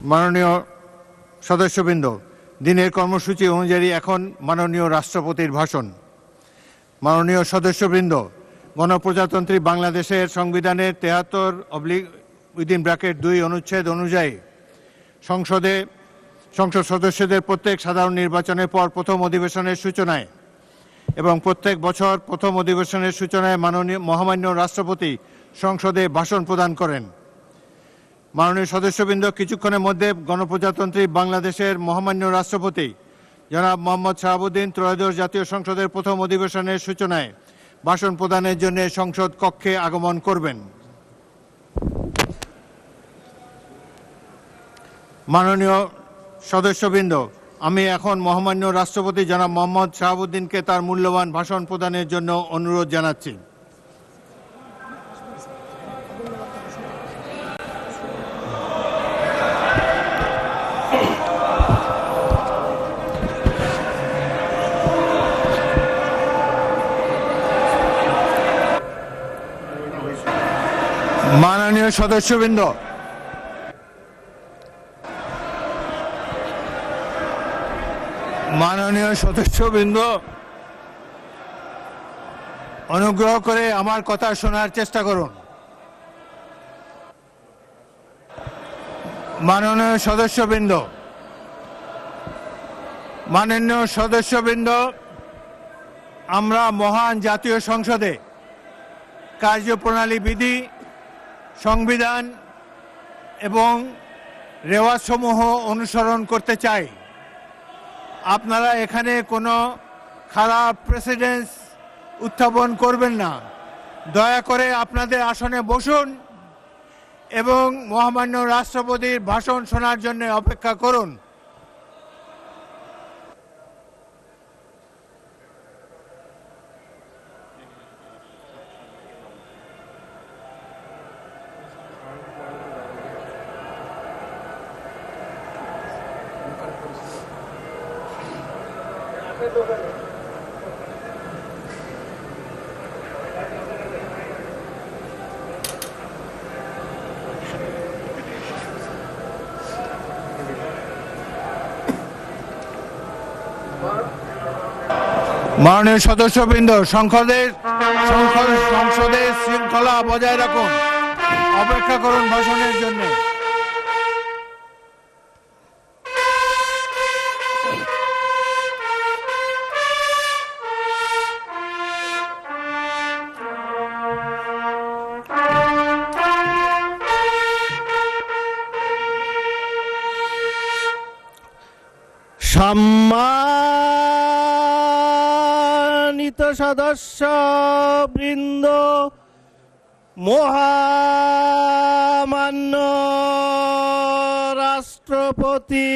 মাননীয় সদস্যবৃন্দ, দিনের কর্মসূচি অনুযায়ী এখন মাননীয় রাষ্ট্রপতির ভাষণ। মাননীয় সদস্যবৃন্দ, গণপ্রজাতন্ত্রী বাংলাদেশের সংবিধানের 73/2 অনুচ্ছেদ অনুযায়ী সংসদ সদস্যদের প্রত্যেক সাধারণ নির্বাচনের পর প্রথম অধিবেশনের সূচনায় এবং প্রত্যেক বছর প্রথম অধিবেশনের সূচনায় মহামান্য রাষ্ট্রপতি সংসদে ভাষণ প্রদান করেন। মাননীয় সদস্যবৃন্দ, কিছুক্ষণের মধ্যে গণপ্রজাতন্ত্রী বাংলাদেশের মহামান্য রাষ্ট্রপতি জনাব মোহাম্মদ শাহাবুদ্দিন ত্রয়োদশ জাতীয় সংসদের প্রথম অধিবেশনের সূচনায় ভাষণ প্রদানের জন্য সংসদ কক্ষে আগমন করবেন। মাননীয় সদস্যবৃন্দ, আমি এখন মহামান্য রাষ্ট্রপতি জনাব মোহাম্মদ শাহাবুদ্দিনকে তার মূল্যবান ভাষণ প্রদানের জন্য অনুরোধ জানাচ্ছি। মাননীয় সদস্যবৃন্দ, অনুগ্রহ করে আমার কথা শোনার চেষ্টা করুন। মাননীয় সদস্যবৃন্দ, আমরা মহান জাতীয় সংসদে কার্যপ্রণালী বিধি, সংবিধান এবং রেওয়াজসমূহ অনুসরণ করতে চাই। আপনারা এখানে কোনো খারাপ প্রেসিডেন্স উত্থাপন করবেন না। দয়া করে আপনাদের আসনে বসুন এবং মহামান্য রাষ্ট্রপতির ভাষণ শোনার জন্য অপেক্ষা করুন। মাননীয় সদস্যবৃন্দ, সংসদের শৃঙ্খলা বজায় রাখুন। অপেক্ষা করুন ভাষণের জন্য। সম্মানিত সদস্যবৃন্দ, মহামান্য রাষ্ট্রপতি,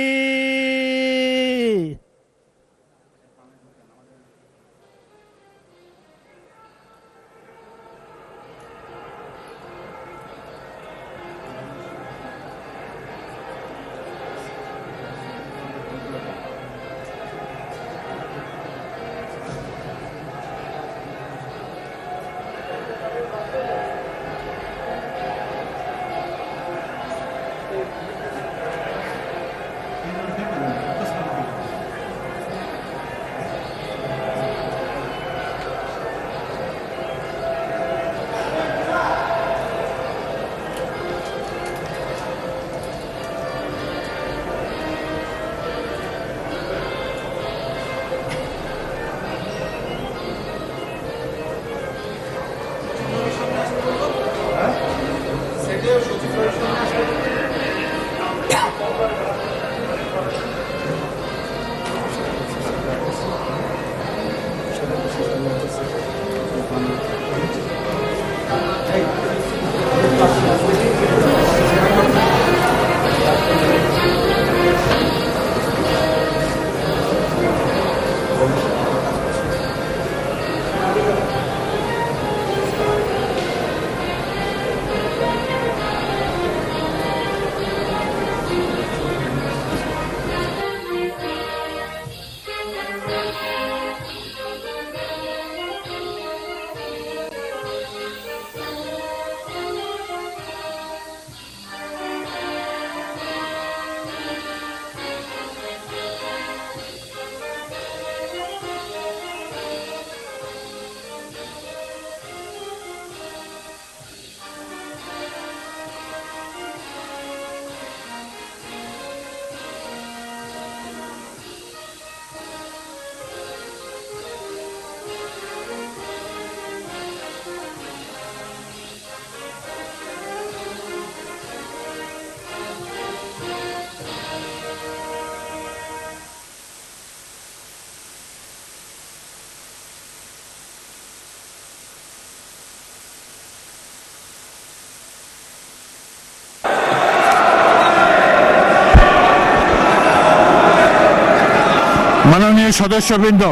মাননীয় সদস্যবৃন্দ,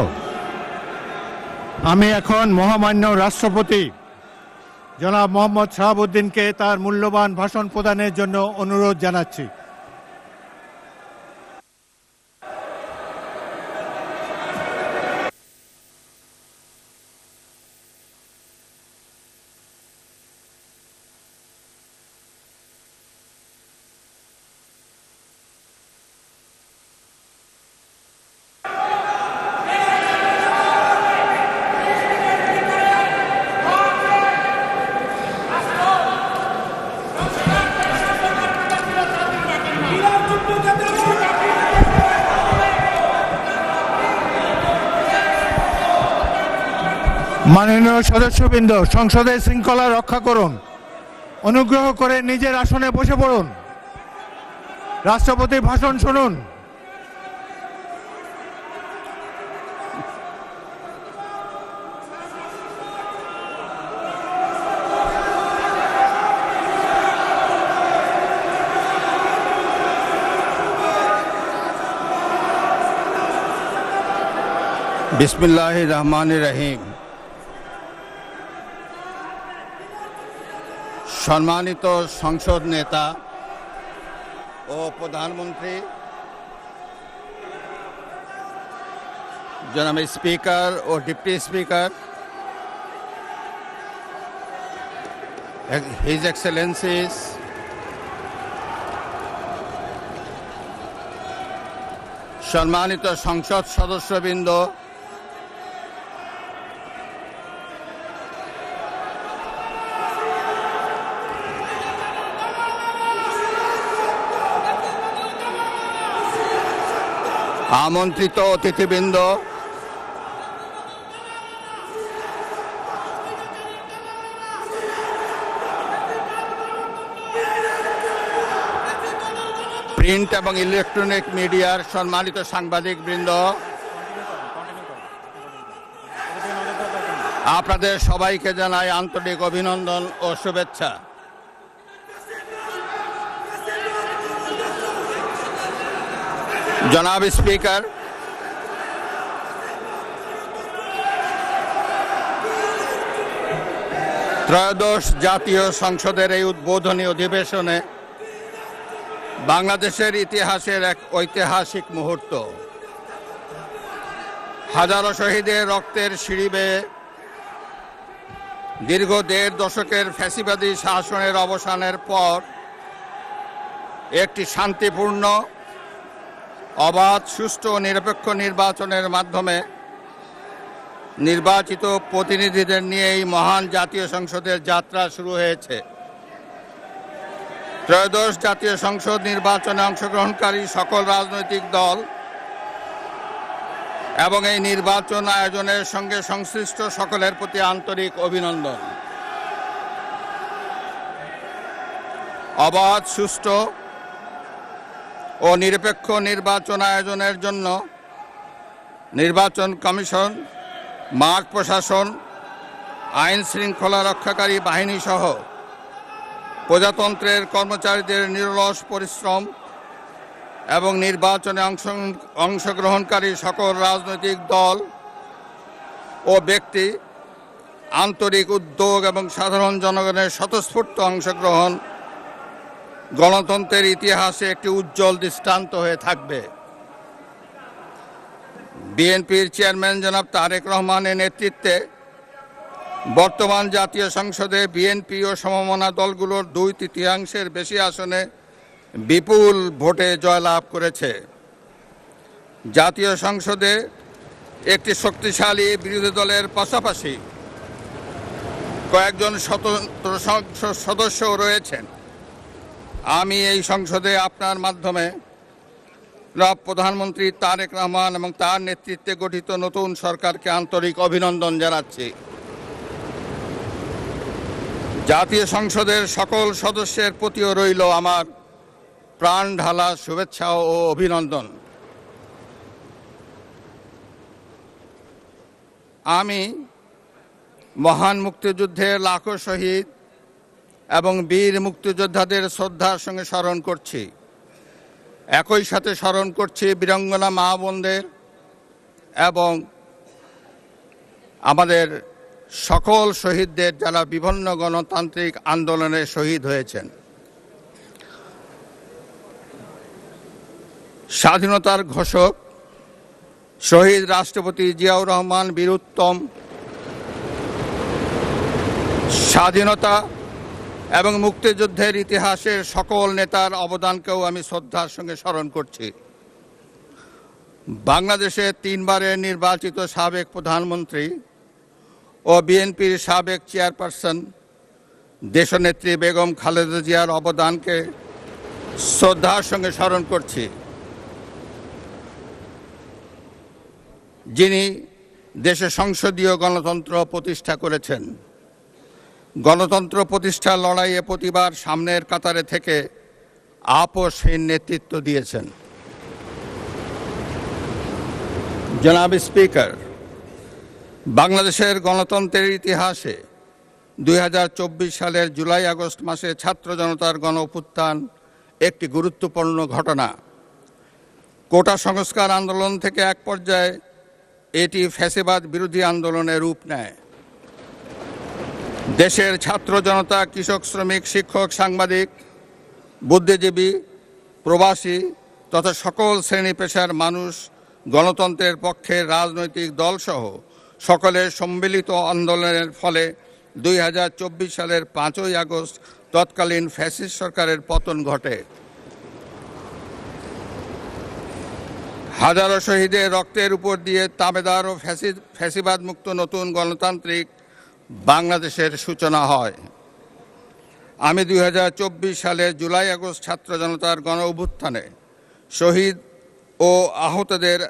আমি এখন মহামান্য রাষ্ট্রপতি জনাব মোহাম্মদ শাহাবুদ্দিনকে তার মূল্যবান ভাষণ প্রদানের জন্য অনুরোধ জানাচ্ছি। মাননীয় সদস্যবৃন্দ, সংসদের শৃঙ্খলা রক্ষা করুন। অনুগ্রহ করে নিজের আসনে বসে পড়ুন। রাষ্ট্রপতির ভাষণ শুনুন। বিসমিল্লাহির রহমানির রহিম। সম্মানিত সংসদ নেতা ও প্রধানমন্ত্রী, জনাব স্পিকার ও ডিপ্টি স্পিকার, হিজ এক্সেলেন্সিস, সম্মানিত সংসদ সদস্যবৃন্দ, আমন্ত্রিত অতিথিবৃন্দ, প্রিন্ট এবং ইলেকট্রনিক মিডিয়ার সম্মানিত সাংবাদিকবৃন্দ, আপনাদের সবাইকে জানাই আন্তরিক অভিনন্দন ও শুভেচ্ছা। জনাব স্পিকার, ত্রয়োদশ জাতীয় সংসদের এই উদ্বোধনী অধিবেশনে বাংলাদেশের ইতিহাসের এক ঐতিহাসিক মুহূর্ত। হাজারো শহীদের রক্তের সিঁড়ি বেয়ে দীর্ঘ ১.৫ দশকের ফ্যাসিবাদী শাসনের অবসানের পর একটি শান্তিপূর্ণ, অবাধ, সুষ্ঠু ও নিরপেক্ষ নির্বাচনের মাধ্যমে নির্বাচিত প্রতিনিধিদের নিয়ে এই মহান জাতীয় সংসদের যাত্রা শুরু হয়েছে। ত্রয়োদশ জাতীয় সংসদ নির্বাচনে অংশগ্রহণকারী সকল রাজনৈতিক দল এবং এই নির্বাচন আয়োজনের সঙ্গে সংশ্লিষ্ট সকলের প্রতি আন্তরিক অভিনন্দন। অবাধ, সুষ্ঠু ও নিরপেক্ষ নির্বাচন আয়োজনের জন্য নির্বাচন কমিশন, মাঠ প্রশাসন, আইন শৃঙ্খলা রক্ষাকারী বাহিনী সহ প্রজাতন্ত্রের কর্মচারীদের নিরলস পরিশ্রম এবং নির্বাচনে অংশগ্রহণকারী সকল রাজনৈতিক দল ও ব্যক্তি, আন্তরিক উদ্যোগ এবং সাধারণ জনগণের স্বতঃস্ফূর্ত অংশগ্রহণ গণতন্ত্রের ইতিহাসে একটি উজ্জ্বল দৃষ্টান্ত হয়ে থাকবে। বিএনপির চেয়ারম্যান জনাব তারেক রহমানের নেতৃত্বে বর্তমান জাতীয় সংসদে বিএনপি ও সমমনা দলগুলোর 2/3 বেশি আসনে বিপুল ভোটে জয়লাভ করেছে। জাতীয় সংসদে একটি শক্তিশালী বিরোধী দলের পাশাপাশি কয়েকজন স্বতন্ত্র সদস্যও রয়েছেন। আমি এই সংসদে আপনার মাধ্যমে প্রধানমন্ত্রী তারেক রহমান এবং তার নেতৃত্বে গঠিত নতুন সরকারকে আন্তরিক অভিনন্দন জানাচ্ছি। জাতীয় সংসদের সকল সদস্যের প্রতিও রইল আমার প্রাণ ঢালা শুভেচ্ছা ও অভিনন্দন। আমি মহান মুক্তিযুদ্ধের লাখো শহীদ এবং বীর মুক্তিযোদ্ধাদের শ্রদ্ধার সঙ্গে স্মরণ করছি। একই সাথে স্মরণ করছি বীরাঙ্গনা মা বোনদের এবং আমাদের সকল শহীদদের যারা বিভিন্ন গণতান্ত্রিক আন্দোলনে শহীদ হয়েছেন। স্বাধীনতার ঘোষক শহীদ রাষ্ট্রপতি জিয়াউর রহমান বীরুত্তম স্বাধীনতা এবং মুক্তিযুদ্ধের ইতিহাসের সকল নেতার অবদানকেও আমি শ্রদ্ধার সঙ্গে স্মরণ করছি। বাংলাদেশের 3 বারের নির্বাচিত সাবেক প্রধানমন্ত্রী ও বিএনপির সাবেক চেয়ারপারসন দেশনেত্রী বেগম খালেদা জিয়ার অবদানকে শ্রদ্ধার সঙ্গে স্মরণ করছি, যিনি দেশে সংসদীয় গণতন্ত্র প্রতিষ্ঠা করেছেন। গণতন্ত্র প্রতিষ্ঠার লড়াইয়ে প্রতিবার সামনের কাতারে থেকে আপোষহীন নেতৃত্ব দিয়েছেন। জনাব স্পিকার, বাংলাদেশের গণতন্ত্রের ইতিহাসে 2024 সালের জুলাই আগস্ট মাসে ছাত্র জনতার গণ অভ্যুত্থান একটি গুরুত্বপূর্ণ ঘটনা। কোটা সংস্কার আন্দোলন থেকে এক পর্যায়ে এটি ফ্যাসিবাদ বিরোধী আন্দোলনের রূপ নেয়। দেশের ছাত্র জনতা, কৃষক, শ্রমিক, শিক্ষক, সাংবাদিক, বুদ্ধিজীবী, প্রবাসী তথা সকল শ্রেণী পেশার মানুষ গণতন্ত্রের পক্ষে রাজনৈতিক দলসহ সকলের সম্মিলিত আন্দোলনের ফলে 2024 সালের 5ই আগস্ট তৎকালীন ফ্যাসিস্ট সরকারের পতন ঘটে। হাজারো শহীদের রক্তের উপর দিয়ে তাবেদার ও ফ্যাসিবাদ মুক্ত নতুন গণতান্ত্রিক বাংলাদেশের সূচনা হয়। আমি 2024 সালের জুলাই আগস্ট ছাত্র জনতার গণ অভ্যুত্থানে শহীদ ও আহতদের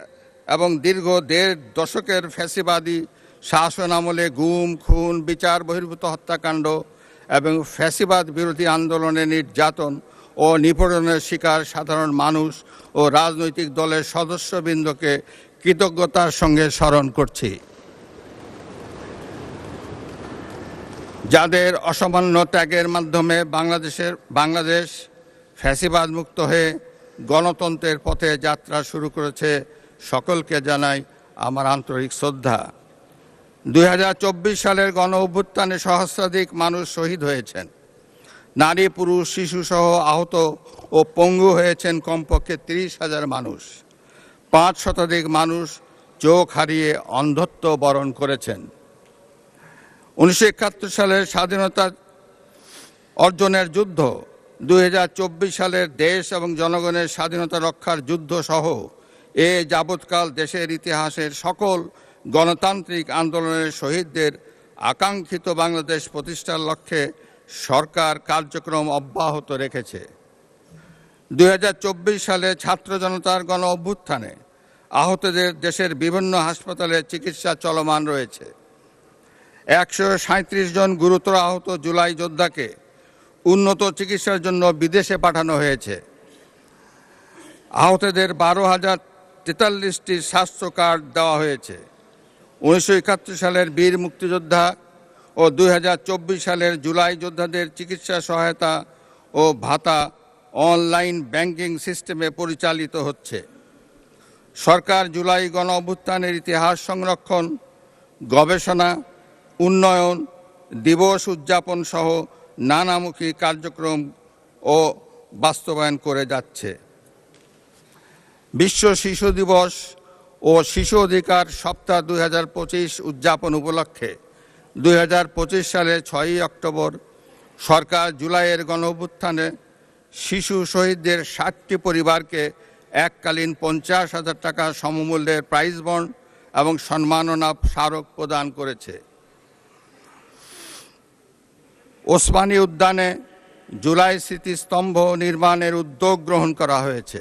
এবং দীর্ঘ 1.5 দশকের ফ্যাসিবাদী শাসন আমলে গুম, খুন, বিচার বহির্ভূত হত্যাকাণ্ড এবং ফ্যাসিবাদ বিরোধী আন্দোলনে নির্যাতন ও নিপীড়নের শিকার সাধারণ মানুষ ও রাজনৈতিক দলের সদস্যবৃন্দকে কৃতজ্ঞতার সঙ্গে স্মরণ করছি, যাদের অসামান্য ত্যাগের মাধ্যমে বাংলাদেশ ফ্যাসিবাদ মুক্ত হয়ে গণতন্ত্রের পথে যাত্রা শুরু করেছে। সকলকে জানাই আমার আন্তরিক শ্রদ্ধা। 2024 সালের গণ অভ্যুত্থানে সহস্রাধিক মানুষ শহীদ হয়েছেন। নারী, পুরুষ, শিশুসহ আহত ও পঙ্গু হয়েছেন কমপক্ষে 30,000 মানুষ। 5 শতাধিক মানুষ চোখ হারিয়ে অন্ধত্ব বরণ করেছেন। 1971 সালের স্বাধীনতা অর্জনের যুদ্ধ, 2024 সালের দেশ এবং জনগণের স্বাধীনতা রক্ষার যুদ্ধ সহ এ যাবৎকাল দেশের ইতিহাসের সকল গণতান্ত্রিক আন্দোলনের শহীদদের আকাঙ্ক্ষিত বাংলাদেশ প্রতিষ্ঠার লক্ষ্যে সরকার কার্যক্রম অব্যাহত রেখেছে। 2024 সালে ছাত্র জনতার গণ অভ্যুত্থানে আহতদের দেশের বিভিন্ন হাসপাতালে চিকিৎসা চলমান রয়েছে। 137 জন গুরুতর আহত জুলাই যোদ্ধাকে উন্নত চিকিৎসার জন্য বিদেশে পাঠানো হয়েছে। আহতদের 12,043টি স্বাস্থ্য কার্ড দেওয়া হয়েছে। 1971 সালের বীর মুক্তিযোদ্ধা ও 2024 সালের জুলাই যোদ্ধাদের চিকিৎসা সহায়তা ও ভাতা অনলাইন ব্যাংকিং সিস্টেমে পরিচালিত হচ্ছে। সরকার জুলাই গণ অভ্যুত্থানের ইতিহাস সংরক্ষণ, গবেষণা, উন্নয়ন, দিবস উদযাপন সহ নানামুখী কার্যক্রম ও বাস্তবায়ন করে যাচ্ছে। বিশ্ব শিশু দিবস ও শিশু অধিকার সপ্তাহ 2025 উদযাপন উপলক্ষে 2025 সালের 6ই অক্টোবর সরকার জুলাইয়ের গণ অভ্যুত্থানে শিশু শহীদদের 60টি পরিবারকে এককালীন 50,000 টাকা সমমূল্যের প্রাইজ বন্ড এবং সম্মাননা স্মারক প্রদান করেছে। ওসমানী উদ্যানে জুলাই স্মৃতিস্তম্ভ নির্মাণের উদ্যোগ গ্রহণ করা হয়েছে।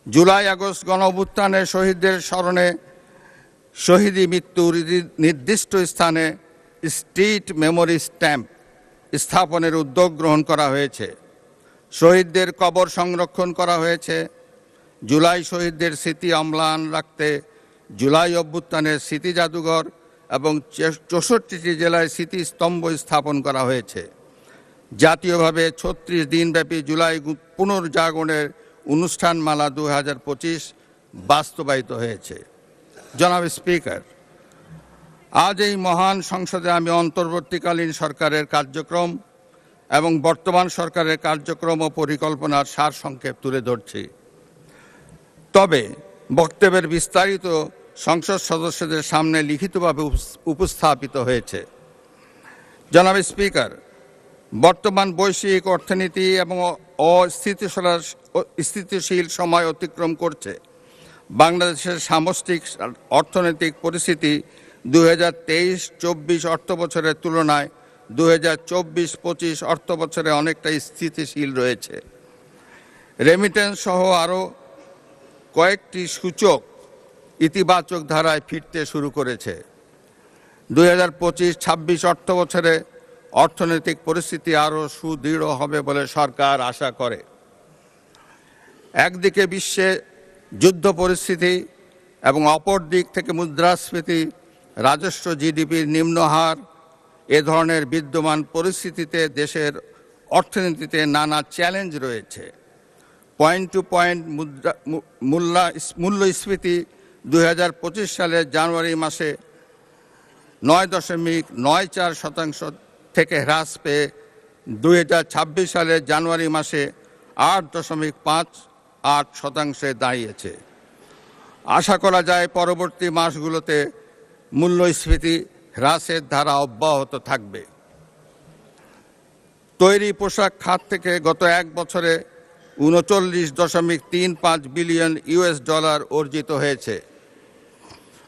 জুলাই আগস্ট গণ অভ্যুত্থানের শহীদদের স্মরণে শহীদি মৃত্যুর নির্দিষ্ট স্থানে স্ট্রিট মেমোরি স্ট্যাম্প স্থাপনের উদ্যোগ গ্রহণ করা হয়েছে। শহীদদের কবর সংরক্ষণ করা হয়েছে। জুলাই শহীদদের স্মৃতি অম্লান রাখতে জুলাই অভ্যুত্থানের স্মৃতি জাদুঘর এবং 64টি জেলায় স্মৃতিস্তম্ভ স্থাপন করা হয়েছে। জাতীয়ভাবে 36 দিনব্যাপী জুলাই পুনর্জাগরণের অনুষ্ঠানমালা 2025 বাস্তবায়িত হয়েছে। জনাব স্পিকার, আজ এই মহান সংসদে আমি অন্তর্বর্তীকালীন সরকারের কার্যক্রম এবং বর্তমান সরকারের কার্যক্রম ও পরিকল্পনার সারসংক্ষেপ তুলে ধরছি। তবে বক্তব্যের বিস্তারিত সংসদ সদস্যদের সামনে লিখিতভাবে উপস্থাপিত হয়েছে। জনাব স্পিকার, বর্তমান বৈশ্বিক অর্থনীতি এবং অস্থিতিশীল সময় অতিক্রম করছে। বাংলাদেশের সামষ্টিক অর্থনৈতিক পরিস্থিতি 2023-24 অর্থ বছরের তুলনায় 2024-25 অর্থ বছরে অনেকটা স্থিতিশীল রয়েছে। রেমিটেন্স সহ আরও কয়েকটি সূচক ইতিবাচক ধারায় ফিরতে শুরু করেছে। 2025-26 অর্থ বছরে অর্থনৈতিক পরিস্থিতি আরও সুদৃঢ় হবে বলে সরকার আশা করে। একদিকে বিশ্বে যুদ্ধ পরিস্থিতি এবং অপর দিক থেকে মুদ্রাস্ফীতি, রাজস্ব জিডিপির নিম্ন হার, এ ধরনের বিদ্যমান পরিস্থিতিতে দেশের অর্থনীতিতে নানা চ্যালেঞ্জ রয়েছে। পয়েন্ট টু পয়েন্ট মূল্যস্ফীতি 2025 সালের জানুয়ারি মাসে 9.94% থেকে হ্রাস পেয়ে 2026 সালের জানুয়ারি মাসে 8.58% দাঁড়িয়েছে। আশা করা যায় পরবর্তী মাসগুলোতে মূল্যস্ফীতি হ্রাসের ধারা অব্যাহত থাকবে। তৈরি পোশাক খাত থেকে গত এক বছরে 39.35 বিলিয়ন ইউএস ডলার অর্জিত হয়েছে।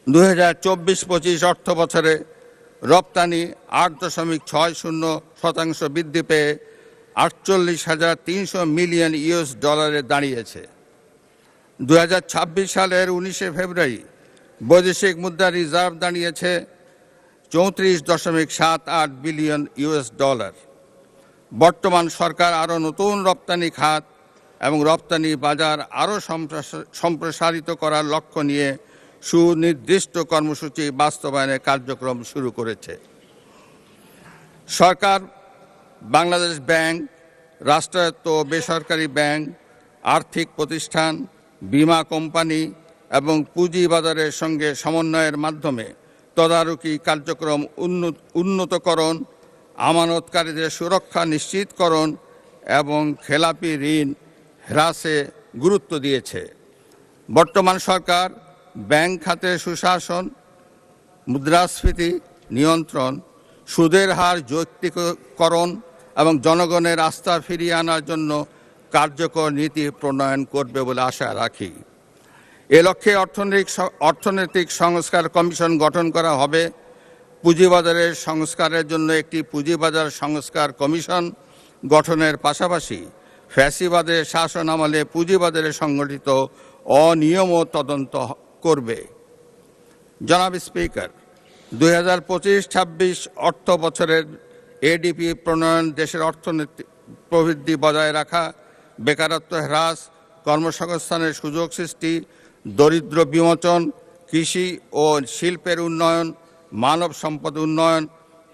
2024-25 অর্থ বছরে রপ্তানি 8.60% বৃদ্ধি পেয়ে 48,300 মিলিয়ন ইউএস ডলারে দাঁড়িয়েছে। 2026 সালের 19 ফেব্রুয়ারি বৈদেশিক মুদ্রা রিজার্ভ দাঁড়িয়েছে 34.78 বিলিয়ন ইউএস ডলার। বর্তমান সরকার আরও নতুন রপ্তানি খাত এবং রপ্তানি বাজার আরও সম্প্রসারিত করার লক্ষ্য নিয়ে সুনির্দিষ্ট কর্মসূচি বাস্তবায়নের কার্যক্রম শুরু করেছে। সরকার বাংলাদেশ ব্যাংক, রাষ্ট্রায়ত্ত বেসরকারি ব্যাংক, আর্থিক প্রতিষ্ঠান, বীমা কোম্পানি এবং পুঁজিবাজারের সঙ্গে সমন্বয়ের মাধ্যমে তদারকি কার্যক্রম উন্নতকরণ, আমানতকারীদের সুরক্ষা নিশ্চিতকরণ এবং খেলাপি ঋণ হ্রাসে গুরুত্ব দিয়েছে। বর্তমান সরকার ব্যাংক খাতে সুশাসন, মুদ্রাস্ফীতি নিয়ন্ত্রণ, সুদের হার যৌক্তিকরণ এবং জনগণের আস্থা ফিরিয়ে আনার জন্য কার্যকর নীতি প্রণয়ন করবে বলে আশা রাখি। এ লক্ষ্যে অর্থনৈতিক সংস্কার কমিশন গঠন করা হবে। পুঁজিবাজারের সংস্কারের জন্য একটি পুঁজিবাজার সংস্কার কমিশন গঠনের পাশাপাশি ফ্যাসিবাদের শাসন আমলে পুঁজিবাজারে সংগঠিত অনিয়মও তদন্ত করবে। জনাব স্পিকার, 2025-26 অর্থ বছরের এডিপি প্রণয়ন দেশের অর্থনৈতিক প্রবৃদ্ধি বজায় রাখা, বেকারত্ব হ্রাস, কর্মসংস্থানের সুযোগ সৃষ্টি, দরিদ্র বিমোচন, কৃষি ও শিল্পের উন্নয়ন, মানব সম্পদ উন্নয়ন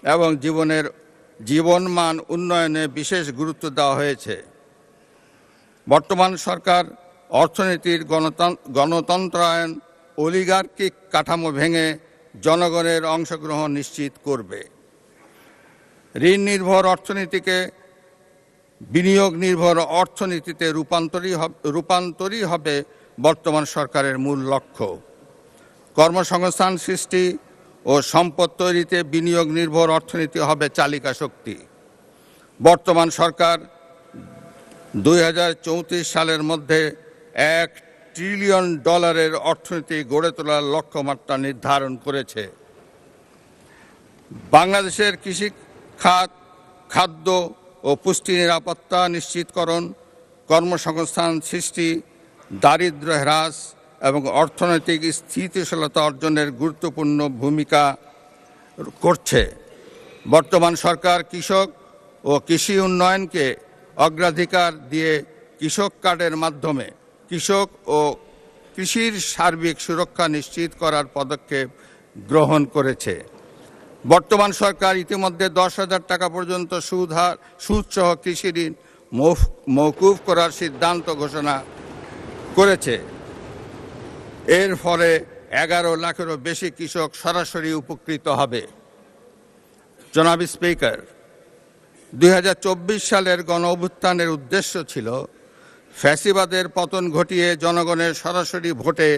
এবং জীবনমান উন্নয়নে বিশেষ গুরুত্ব দেওয়া হয়েছে। বর্তমান সরকার অর্থনীতির গণতন্ত্রায়ন, অলিগার্কিক কাঠামো ভেঙে জনগণের অংশগ্রহণ নিশ্চিত করবে। ঋণ নির্ভর অর্থনীতিকে বিনিয়োগ নির্ভর অর্থনীতিতে রূপান্তরই হবে বর্তমান সরকারের মূল লক্ষ্য। কর্মসংস্থান সৃষ্টি ও সম্পদ তৈরিতে বিনিয়োগ নির্ভর অর্থনীতি হবে চালিকা শক্তি। বর্তমান সরকার 2034 সালের মধ্যে $1 ট্রিলিয়ন অর্থনীতি গড়ে তোলার লক্ষ্যমাত্রা নির্ধারণ করেছে। বাংলাদেশের কৃষি খাত, খাদ্য ও পুষ্টি নিরাপত্তা নিশ্চিতকরণ, কর্মসংস্থান সৃষ্টি, দারিদ্র্য হ্রাস এবং অর্থনৈতিক স্থিতিশীলতা অর্জনের গুরুত্বপূর্ণ ভূমিকা করছে। বর্তমান সরকার কৃষক ও কৃষি উন্নয়নকে অগ্রাধিকার দিয়ে কৃষক কার্ডের মাধ্যমে কৃষক ও কৃষির সার্বিক সুরক্ষা নিশ্চিত করার পদক্ষেপ গ্রহণ করেছে। বর্তমান সরকার ইতিমধ্যে 10,000 টাকা পর্যন্ত সুদসহ কৃষি ঋণ মওকুফ করার সিদ্ধান্ত ঘোষণা করেছে। এর ফলে 11 লাখেরও বেশি কৃষক সরাসরি উপকৃত হবে। জনাব স্পিকার, 2024 সালের গণ অভ্যুত্থানের উদ্দেশ্য ছিল ফ্যাসিবাদের পতন ঘটিয়ে জনগণের সরাসরি ভোটে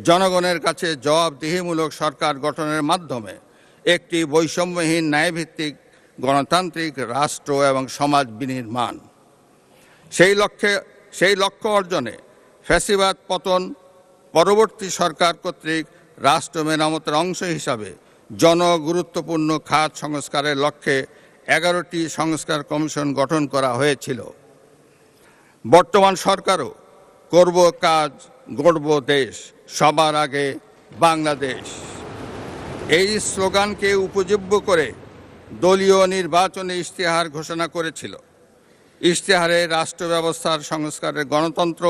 জনগণের কাছে জবাবদিহিমূলক সরকার গঠনের মাধ্যমে একটি বৈষম্যহীন ন্যায়ভিত্তিক গণতান্ত্রিক রাষ্ট্র এবং সমাজ বিনির্মাণ। সেই লক্ষ্য অর্জনে ফ্যাসিবাদ পতন পরবর্তী সরকার কর্তৃক রাষ্ট্র মেরামতের অংশ হিসাবে জনগুরুত্বপূর্ণ খাত সংস্কারের লক্ষ্যে 11টি সংস্কার কমিশন গঠন করা হয়েছিল। বর্তমান সরকারও করব কাজ, গড়ব দেশ, সবার আগে বাংলাদেশ, এই স্লোগানকে উপজীব্য করে দলীয় নির্বাচনী ইশতেহার ঘোষণা করেছিল। ইশতেহারে রাষ্ট্র ব্যবস্থার সংস্কারের গণতন্ত্র,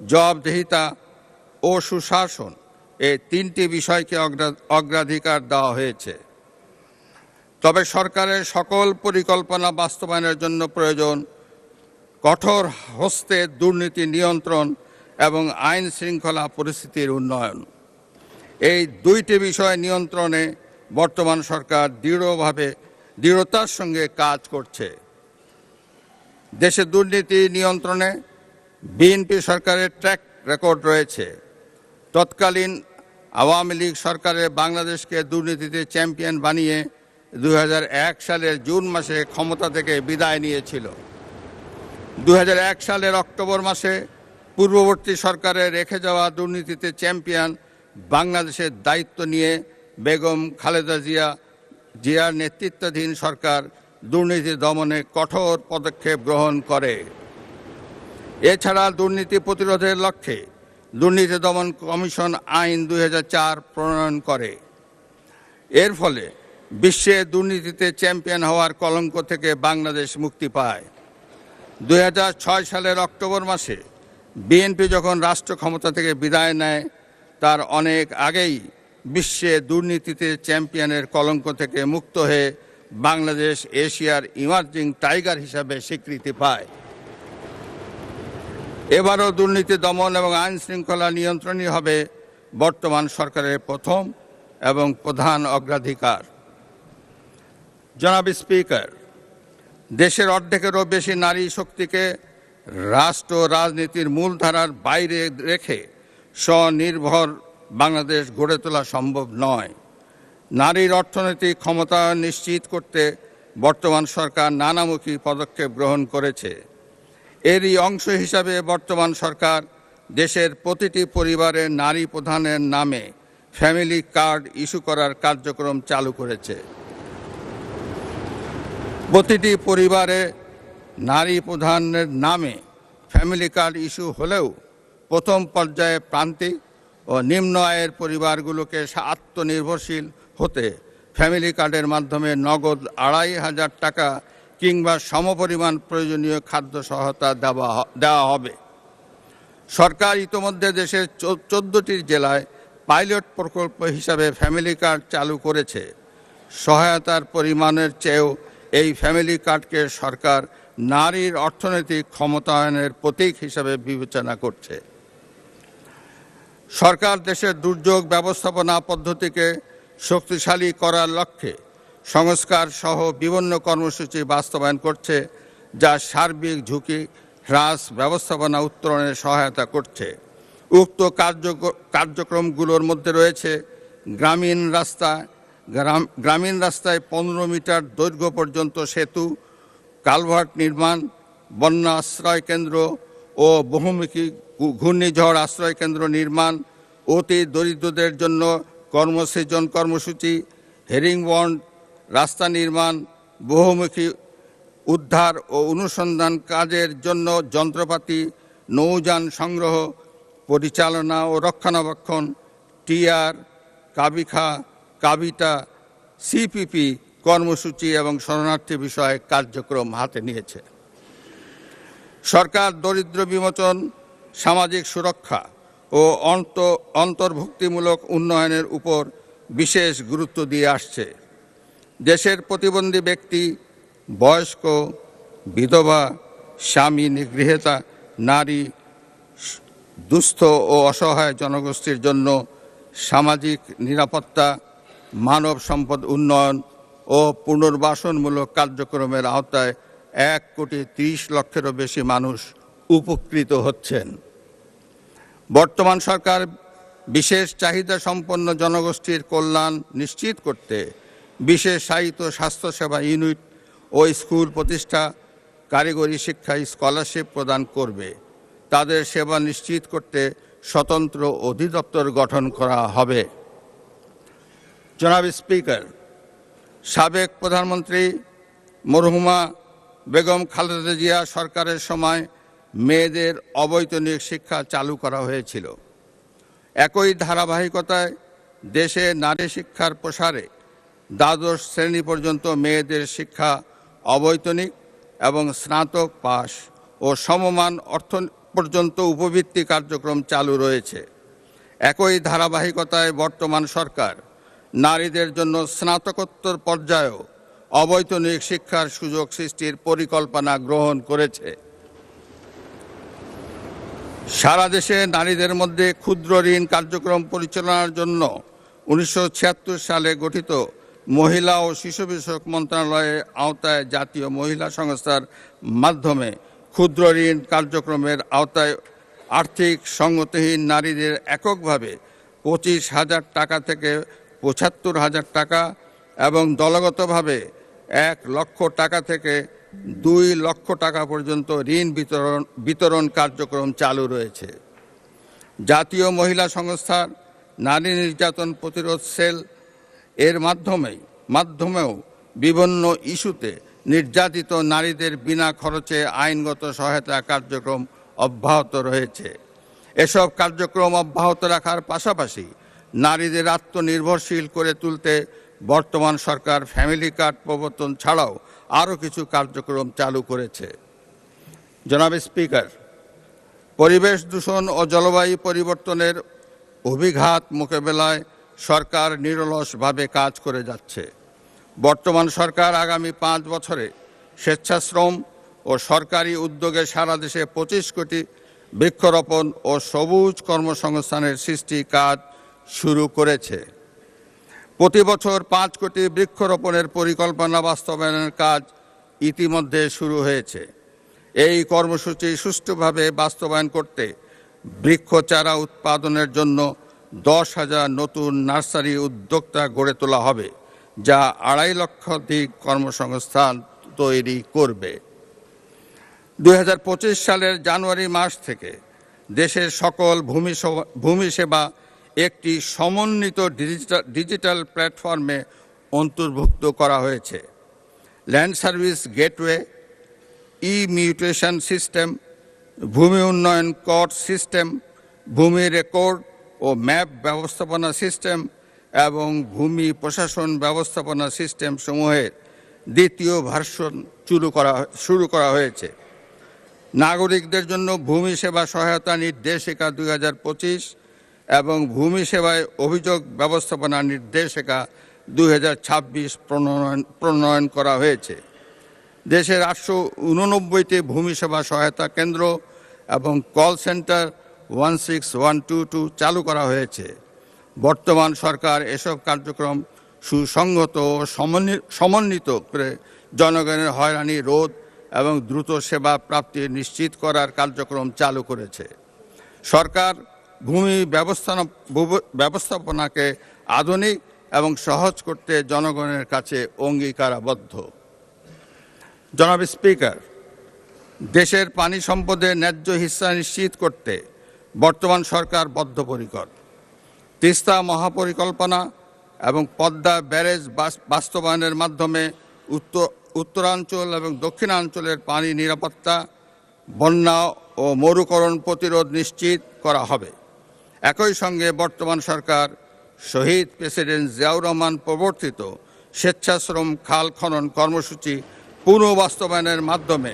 জবাবদিহিতা ও সুশাসন এই 3টি বিষয়কে অগ্রাধিকার দেওয়া হয়েছে। তবে সরকারের সকল পরিকল্পনা বাস্তবায়নের জন্য প্রয়োজন কঠোর হস্তে দুর্নীতি নিয়ন্ত্রণ এবং আইন শৃঙ্খলা পরিস্থিতির উন্নয়ন। এই 2টি বিষয় নিয়ন্ত্রণে বর্তমান সরকার দৃঢ়তার সঙ্গে কাজ করছে। দেশে দুর্নীতি নিয়ন্ত্রণে বিএনপি সরকারের ট্র্যাক রেকর্ড রয়েছে। তৎকালীন আওয়ামী লীগ সরকারের বাংলাদেশকে দুর্নীতিতে চ্যাম্পিয়ন বানিয়ে 2001 সালের জুন মাসে ক্ষমতা থেকে বিদায় নিয়েছিল। 2001 সালের অক্টোবর মাসে পূর্ববর্তী সরকারের রেখে যাওয়া দুর্নীতিতে চ্যাম্পিয়ন বাংলাদেশের দায়িত্ব নিয়ে বেগম খালেদা জিয়ার নেতৃত্বাধীন সরকার দুর্নীতি দমনে কঠোর পদক্ষেপ গ্রহণ করে। এছাড়া দুর্নীতি প্রতিরোধের লক্ষ্যে দুর্নীতি দমন কমিশন আইন 2004 প্রণয়ন করে। এর ফলে বিশ্বে দুর্নীতিতে চ্যাম্পিয়ন হওয়ার কলঙ্ক থেকে বাংলাদেশ মুক্তি পায়। 2006 সালের অক্টোবর মাসে বিএনপি যখন রাষ্ট্র ক্ষমতা থেকে বিদায় নেয়, তার অনেক আগেই বিশ্বে দুর্নীতিতে চ্যাম্পিয়নের কলঙ্ক থেকে মুক্ত হয়ে বাংলাদেশ এশিয়ার ইমার্জিং টাইগার হিসাবে স্বীকৃতি পায়। এবারও দুর্নীতি দমন এবং আইন শৃঙ্খলা নিয়ন্ত্রণই হবে বর্তমান সরকারের প্রথম এবং প্রধান অগ্রাধিকার। জনাব স্পিকার, দেশের অর্ধেকেরও বেশি নারী শক্তিকে রাষ্ট্র রাজনীতির মূলধারার বাইরে রেখে স্বনির্ভর বাংলাদেশ গড়ে তোলা সম্ভব নয়। নারীর অর্থনৈতিক ক্ষমতা নিশ্চিত করতে বর্তমান সরকার নানামুখী পদক্ষেপ গ্রহণ করেছে। এরই অংশ হিসাবে বর্তমান সরকার দেশের প্রতিটি পরিবারে নারী প্রধানের নামে ফ্যামিলি কার্ড ইস্যু করার কার্যক্রম চালু করেছে। প্রতিটি পরিবারে নারী প্রধানের নামে ফ্যামিলি কার্ড ইস্যু হলেও প্রথম পর্যায়ে প্রান্তিক ও নিম্ন আয়ের পরিবারগুলোকে আত্মনির্ভরশীল হতে ফ্যামিলি কার্ডের মাধ্যমে নগদ 2,500 টাকা কিংবা সমপরিমাণ প্রয়োজনীয় খাদ্য সহায়তা দেওয়া হবে। সরকার ইতোমধ্যে দেশের 14টি জেলায় পাইলট প্রকল্প হিসাবে ফ্যামিলি কার্ড চালু করেছে। সহায়তার পরিমাণের চেয়েও এই ফ্যামিলি কার্ডকে সরকার নারীর অর্থনৈতিক ক্ষমতায়নের প্রতীক হিসাবে বিবেচনা করছে। সরকার দেশের দুর্যোগ ব্যবস্থাপনা পদ্ধতিকে শক্তিশালী করার লক্ষ্যে সংস্কার সহ বিভিন্ন কর্মসূচি বাস্তবায়ন করছে, যা সার্বিক ঝুঁকি হ্রাস ব্যবস্থাপনা উত্তরণে সহায়তা করছে। উক্ত কার্যক্রমগুলোর মধ্যে রয়েছে গ্রামীণ রাস্তায় 15 মিটার দৈর্ঘ্য পর্যন্ত সেতু, কালভার্ট নির্মাণ, বন্যা আশ্রয় কেন্দ্র ও বহুমুখী ঘূর্ণিঝড় আশ্রয় কেন্দ্র নির্মাণ, অতি দরিদ্রদের জন্য কর্মসৃজন কর্মসূচি, হেরিংবন্ড রাস্তা নির্মাণ, বহুমুখী উদ্ধার ও অনুসন্ধান কাজের জন্য যন্ত্রপাতি, নৌযান সংগ্রহ, পরিচালনা ও রক্ষণাবেক্ষণ, টিআর, কাবিখা, কাবিটা, সিপিপি কর্মসূচি এবং শরণার্থী বিষয়ে কার্যক্রম হাতে নিয়েছে। সরকার দরিদ্র বিমোচন, সামাজিক সুরক্ষা ও অন্তর্ভুক্তিমূলক উন্নয়নের উপর বিশেষ গুরুত্ব দিয়ে আসছে। দেশের প্রতিবন্ধী ব্যক্তি, বয়স্ক, বিধবা, স্বামী নিগৃহীতা, নারী, দুস্থ ও অসহায় জনগোষ্ঠীর জন্য সামাজিক নিরাপত্তা, মানব সম্পদ উন্নয়ন ও পুনর্বাসনমূলক কার্যক্রমের আওতায় 1,30,00,000-এরও বেশি মানুষ উপকৃত হচ্ছেন। বর্তমান সরকার বিশেষ চাহিদা সম্পন্ন জনগোষ্ঠীর কল্যাণ নিশ্চিত করতে বিশেষায়িত স্বাস্থ্যসেবা ইউনিট ও স্কুল প্রতিষ্ঠা, কারিগরি শিক্ষায় স্কলারশিপ প্রদান করবে। তাদের সেবা নিশ্চিত করতে স্বতন্ত্র অধিদপ্তর গঠন করা হবে। জনাব স্পিকার, সাবেক প্রধানমন্ত্রী মরহুমা বেগম খালেদা জিয়া সরকারের সময় মেয়েদের অবৈতনিক শিক্ষা চালু করা হয়েছিল। একই ধারাবাহিকতায় দেশে নারী শিক্ষার প্রসারে দ্বাদশ শ্রেণী পর্যন্ত মেয়েদের শিক্ষা অবৈতনিক এবং স্নাতক পাস ও সমমান অর্থ পর্যন্ত উপবৃত্তি কার্যক্রম চালু রয়েছে। একই ধারাবাহিকতায় বর্তমান সরকার নারীদের জন্য স্নাতকোত্তর পর্যায়েও অবৈতনিক শিক্ষার সুযোগ সৃষ্টির পরিকল্পনা গ্রহণ করেছে। সারা দেশে নারীদের মধ্যে ক্ষুদ্র ঋণ কার্যক্রম পরিচালনার জন্য 1976 সালে গঠিত মহিলা ও শিশু বিষয়ক মন্ত্রণালয়ের আওতায় জাতীয় মহিলা সংস্থার মাধ্যমে ক্ষুদ্র ঋণ কার্যক্রমের আওতায় আর্থিক সঙ্গতিহীন নারীদের এককভাবে 25,000 টাকা থেকে 75,000 টাকা এবং দলগতভাবে 1 লক্ষ টাকা থেকে 2 লক্ষ টাকা পর্যন্ত ঋণ বিতরণ কার্যক্রম চালু রয়েছে। জাতীয় মহিলা সংস্থার নারী নির্যাতন প্রতিরোধ সেল এর মাধ্যমেও বিভিন্ন ইস্যুতে নির্যাতিত নারীদের বিনা খরচে আইনগত সহায়তা কার্যক্রম অব্যাহত রয়েছে। এসব কার্যক্রম অব্যাহত রাখার পাশাপাশি নারীদের আত্মনির্ভরশীল করে তুলতে বর্তমান সরকার ফ্যামিলি কার্ড প্রবর্তন ছাড়াও আরও কিছু কার্যক্রম চালু করেছে। জনাব স্পিকার, পরিবেশ দূষণ ও জলবায়ু পরিবর্তনের অভিঘাত মোকাবেলায় সরকার নিরলসভাবে কাজ করে যাচ্ছে। বর্তমান সরকার আগামী 5 বছরে স্বেচ্ছাশ্রম ও সরকারি উদ্যোগে সারা দেশে 25 কোটি বৃক্ষরোপণ ও সবুজ কর্মসংস্থানের সৃষ্টি কাজ শুরু করেছে। প্রতি বছর 5 কোটি বৃক্ষরোপণের পরিকল্পনা বাস্তবায়নের কাজ ইতিমধ্যে শুরু হয়েছে। এই কর্মসূচি সুষ্ঠুভাবে বাস্তবায়ন করতে বৃক্ষ চারা উৎপাদনের জন্য 10,000 নতুন নার্সারি উদ্যোক্তা গড়ে তোলা হবে, যা 2.5 লক্ষাধিক কর্মসংস্থান তৈরি করবে। 2025 সালের জানুয়ারি মাস থেকে দেশের সকল ভূমি সেবা একটি সমন্বিত ডিজিটাল প্ল্যাটফর্মে অন্তর্ভুক্ত করা হয়েছে। Land service gateway, mutation system, ভূমি উন্নয়ন কর সিস্টেম, ভূমি রেকর্ড ও ম্যাপ ব্যবস্থাপনা সিস্টেম এবং ভূমি প্রশাসন ব্যবস্থাপনা সিস্টেম সমূহের দ্বিতীয় ভার্সন শুরু করা হয়েছে। নাগরিকদের জন্য ভূমি সেবা সহায়তা নির্দেশিকা 2025 এবং ভূমি সেবায় অভিযোগ ব্যবস্থাপনা নির্দেশিকা 2026 প্রণয়ন করা হয়েছে। দেশের 889টি ভূমি সেবা সহায়তা কেন্দ্র এবং কল সেন্টার 16122 চালু করা হয়েছে। বর্তমান সরকার এসব কার্যক্রম সুসংহত ও সমন্বিত করে জনগণের হয়রানি রোধ এবং দ্রুত সেবা প্রাপ্তি নিশ্চিত করার কার্যক্রম চালু করেছে। সরকার ভূমি ব্যবস্থাপনাকে আধুনিক এবং সহজ করতে জনগণের কাছে অঙ্গীকারাবদ্ধ। জনাব স্পিকার, দেশের পানি সম্পদে ন্যায্য হিস্সা নিশ্চিত করতে বর্তমান সরকার বদ্ধপরিকর। তিস্তা মহাপরিকল্পনা এবং পদ্মা ব্যারেজ বাস্তবায়নের মাধ্যমে উত্তরাঞ্চল এবং দক্ষিণাঞ্চলের পানি নিরাপত্তা, বন্যা ও মরুকরণ প্রতিরোধ নিশ্চিত করা হবে। একই সঙ্গে বর্তমান সরকার শহীদ প্রেসিডেন্ট জিয়াউর রহমান প্রবর্তিত স্বেচ্ছাশ্রম খাল খনন কর্মসূচি পুনঃবাস্তবায়নের মাধ্যমে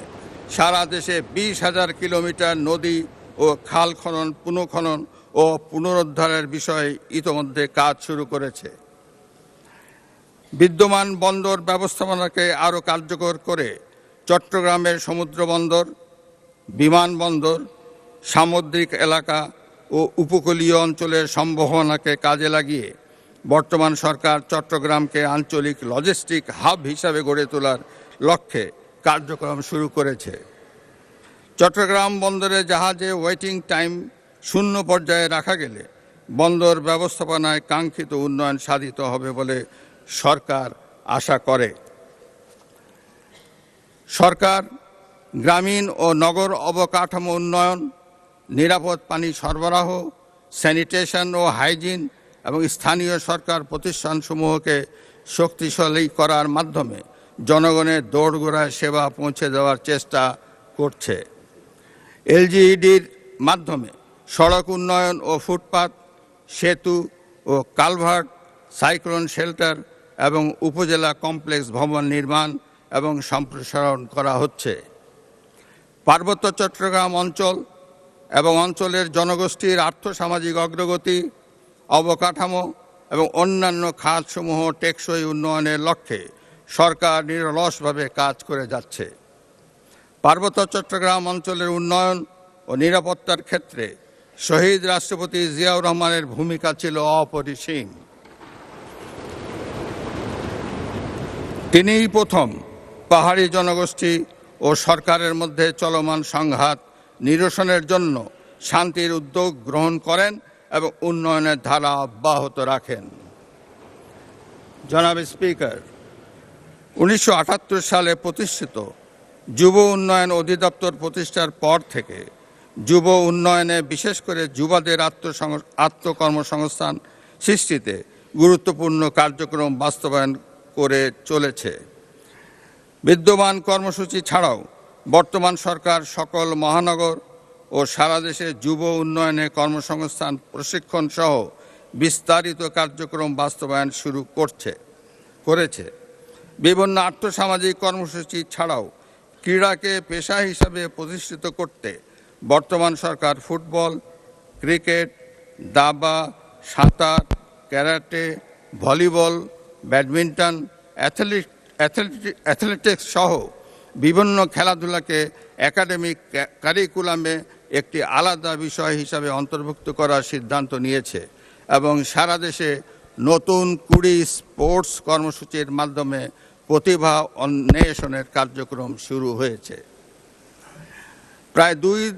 সারা দেশে 20,000 কিলোমিটার নদী ও খাল খনন, পুনঃখনন ও পুনরুদ্ধারের বিষয়ে ইতোমধ্যে কাজ শুরু করেছে। বিদ্যমান বন্দর ব্যবস্থাপনাকে আরও কার্যকর করে চট্টগ্রামের সমুদ্র বন্দর, বিমানবন্দর, সামুদ্রিক এলাকা ও ও উপকূলীয় অঞ্চলের সম্ভাবনাকে কাজে লাগিয়ে বর্তমান সরকার চট্টগ্রামকে আঞ্চলিক লজিস্টিক হাব হিসাবে গড়ে তোলার লক্ষ্যে কার্যক্রম শুরু করেছে। চট্টগ্রাম বন্দরে জাহাজে ওয়েটিং টাইম শূন্য পর্যায়ে রাখা গেলে বন্দর ব্যবস্থাপনায় কাঙ্ক্ষিত উন্নয়ন সাধিত হবে বলে সরকার আশা করে। সরকার গ্রামীণ ও নগর অবকাঠামো উন্নয়ন, নিরাপদ পানি সরবরাহ, স্যানিটেশন ও হাইজিন এবং স্থানীয় সরকার প্রতিষ্ঠানসমূহকে শক্তিশালী করার মাধ্যমে জনগণের দোরগোড়ায় সেবা পৌঁছে দেওয়ার চেষ্টা করছে। এলজিইডির মাধ্যমে সড়ক উন্নয়ন ও ফুটপাত, সেতু ও কালভার্ট, সাইক্লোন শেল্টার এবং উপজেলা কমপ্লেক্স ভবন নির্মাণ এবং সম্প্রসারণ করা হচ্ছে। পার্বত্য চট্টগ্রাম অঞ্চল এবং অঞ্চলের জনগোষ্ঠীর আর্থসামাজিক অগ্রগতি, অবকাঠামো এবং অন্যান্য খাতসমূহ টেকসই উন্নয়নের লক্ষ্যে সরকার নিরলসভাবে কাজ করে যাচ্ছে। পার্বত্য চট্টগ্রাম অঞ্চলের উন্নয়ন ও নিরাপত্তার ক্ষেত্রে শহীদ রাষ্ট্রপতি জিয়াউর রহমানের ভূমিকা ছিল অপরিসীম। তিনিই প্রথম পাহাড়ি জনগোষ্ঠী ও সরকারের মধ্যে চলমান সংঘাত নিরসনের জন্য শান্তির উদ্যোগ গ্রহণ করেন এবং উন্নয়নের ধারা অব্যাহত রাখেন। জনাব স্পিকার, 1978 সালে প্রতিষ্ঠিত যুব উন্নয়ন অধিদপ্তর প্রতিষ্ঠার পর থেকে যুব উন্নয়নে, বিশেষ করে যুবাদের আত্মকর্মসংস্থান সৃষ্টিতে গুরুত্বপূর্ণ কার্যক্রম বাস্তবায়ন করে চলেছে। বিদ্যমান কর্মসূচি ছাড়াও বর্তমান সরকার সকল মহানগর ও সারা দেশে যুব উন্নয়নে কর্মসংস্থান প্রশিক্ষণ সহ বিস্তারিত কার্যক্রম বাস্তবায়ন শুরু করেছে। বিভিন্ন আর্থসামাজিক কর্মসূচি ছাড়াও ক্রীড়াকে পেশা হিসাবে প্রতিষ্ঠিত করতে বর্তমান সরকার ফুটবল, ক্রিকেট, দাবা, সাঁতার, ক্যারাটে, ভলিবল, ব্যাডমিন্টন, অ্যাথলেটিক্স সহ বিভিন্ন খেলাধুলাকে একাডেমিক কারিকুলামে একটি আলাদা বিষয় হিসাবে অন্তর্ভুক্ত করার সিদ্ধান্ত নিয়েছে এবং সারা দেশে নতুন 20 স্পোর্টস কর্মসূচির মাধ্যমে প্রতিভা অন্বেষণের কার্যক্রম শুরু হয়েছে। প্রায় 2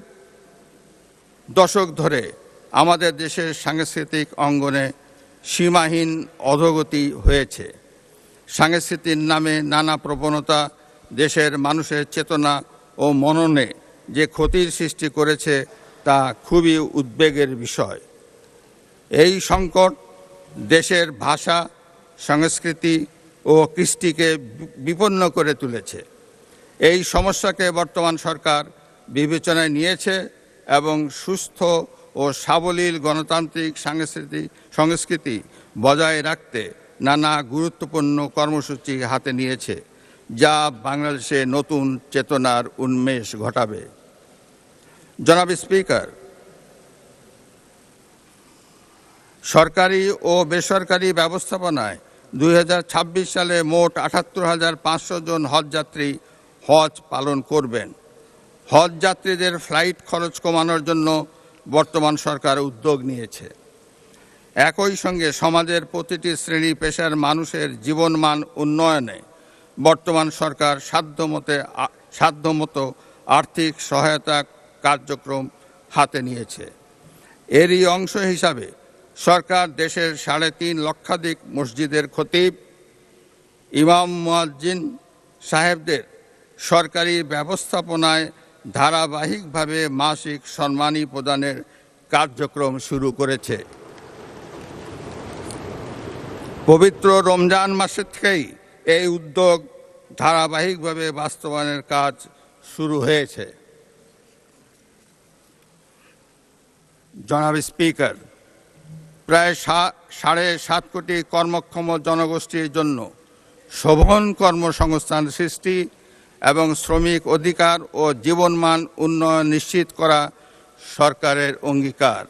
দশক ধরে আমাদের দেশের সাংস্কৃতিক অঙ্গনে সীমাহীন অধোগতি হয়েছে। সংস্কৃতির নামে নানা প্রবণতা দেশের মানুষের চেতনা ও মননে যে ক্ষতির সৃষ্টি করেছে তা খুবই উদ্বেগের বিষয়। এই সংকট দেশের ভাষা, সংস্কৃতি ও কৃষ্টিকে বিপন্ন করে তুলেছে। এই সমস্যাকে বর্তমান সরকার বিবেচনায় নিয়েছে এবং সুস্থ ও সাবলীল গণতান্ত্রিক সংস্কৃতি বজায় রাখতে নানা গুরুত্বপূর্ণ কর্মসূচি হাতে নিয়েছে, যা বাংলাদেশে নতুন চেতনার উন্মেষ ঘটাবে। জনাব স্পিকার, সরকারি ও বেসরকারি ব্যবস্থাপনায় 2026 সালে মোট 78,500 জন হজযাত্রী হজ পালন করবেন। হজ যাত্রীদের ফ্লাইট খরচ কমানোর জন্য বর্তমান সরকার উদ্যোগ নিয়েছে। একই সঙ্গে সমাজের প্রতিটি শ্রেণী পেশার মানুষের জীবনমান উন্নয়নে বর্তমান সরকার সাধ্যমতো আর্থিক সহায়তা কার্যক্রম হাতে নিয়েছে। এরই অংশ হিসাবে সরকার দেশের 3.5 লক্ষাধিক মসজিদের খতিব, ইমাম, মুয়াজ্জিন সাহেবদের সরকারি ব্যবস্থাপনায় ধারাবাহিকভাবে মাসিক সম্মানী প্রদানের কার্যক্রম শুরু করেছে। পবিত্র রমজান মাসের থেকেই এই উদ্যোগ ধারাবাহিকভাবে বাস্তবায়নের কাজ শুরু হয়েছে। জনাব স্পিকার, প্রায় 7.5 কোটি কর্মক্ষম জনগোষ্ঠীর জন্য শোভন কর্মসংস্থান সৃষ্টি এবং শ্রমিক অধিকার ও জীবনমান উন্নয়ন নিশ্চিত করা সরকারের অঙ্গীকার।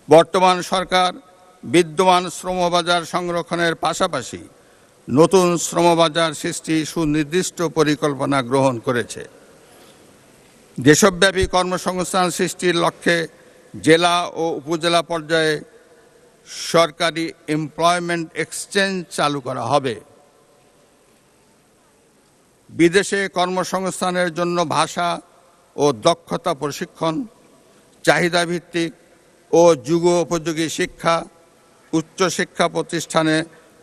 বর্তমান সরকার বিদ্যমান শ্রমবাজার সংরক্ষণের পাশাপাশি নতুন শ্রমবাজার সৃষ্টি সুনির্দিষ্ট পরিকল্পনা গ্রহণ করেছে। দেশব্যাপী কর্মসংস্থান সৃষ্টির লক্ষ্যে জেলা ও উপজেলা পর্যায়ে সরকারি এমপ্লয়মেন্ট এক্সচেঞ্জ চালু করা হবে। বিদেশে কর্মসংস্থানের জন্য ভাষা ও দক্ষতা প্রশিক্ষণ, চাহিদাভিত্তিক ও যুগোপযোগী শিক্ষা, উচ্চশিক্ষা প্রতিষ্ঠানে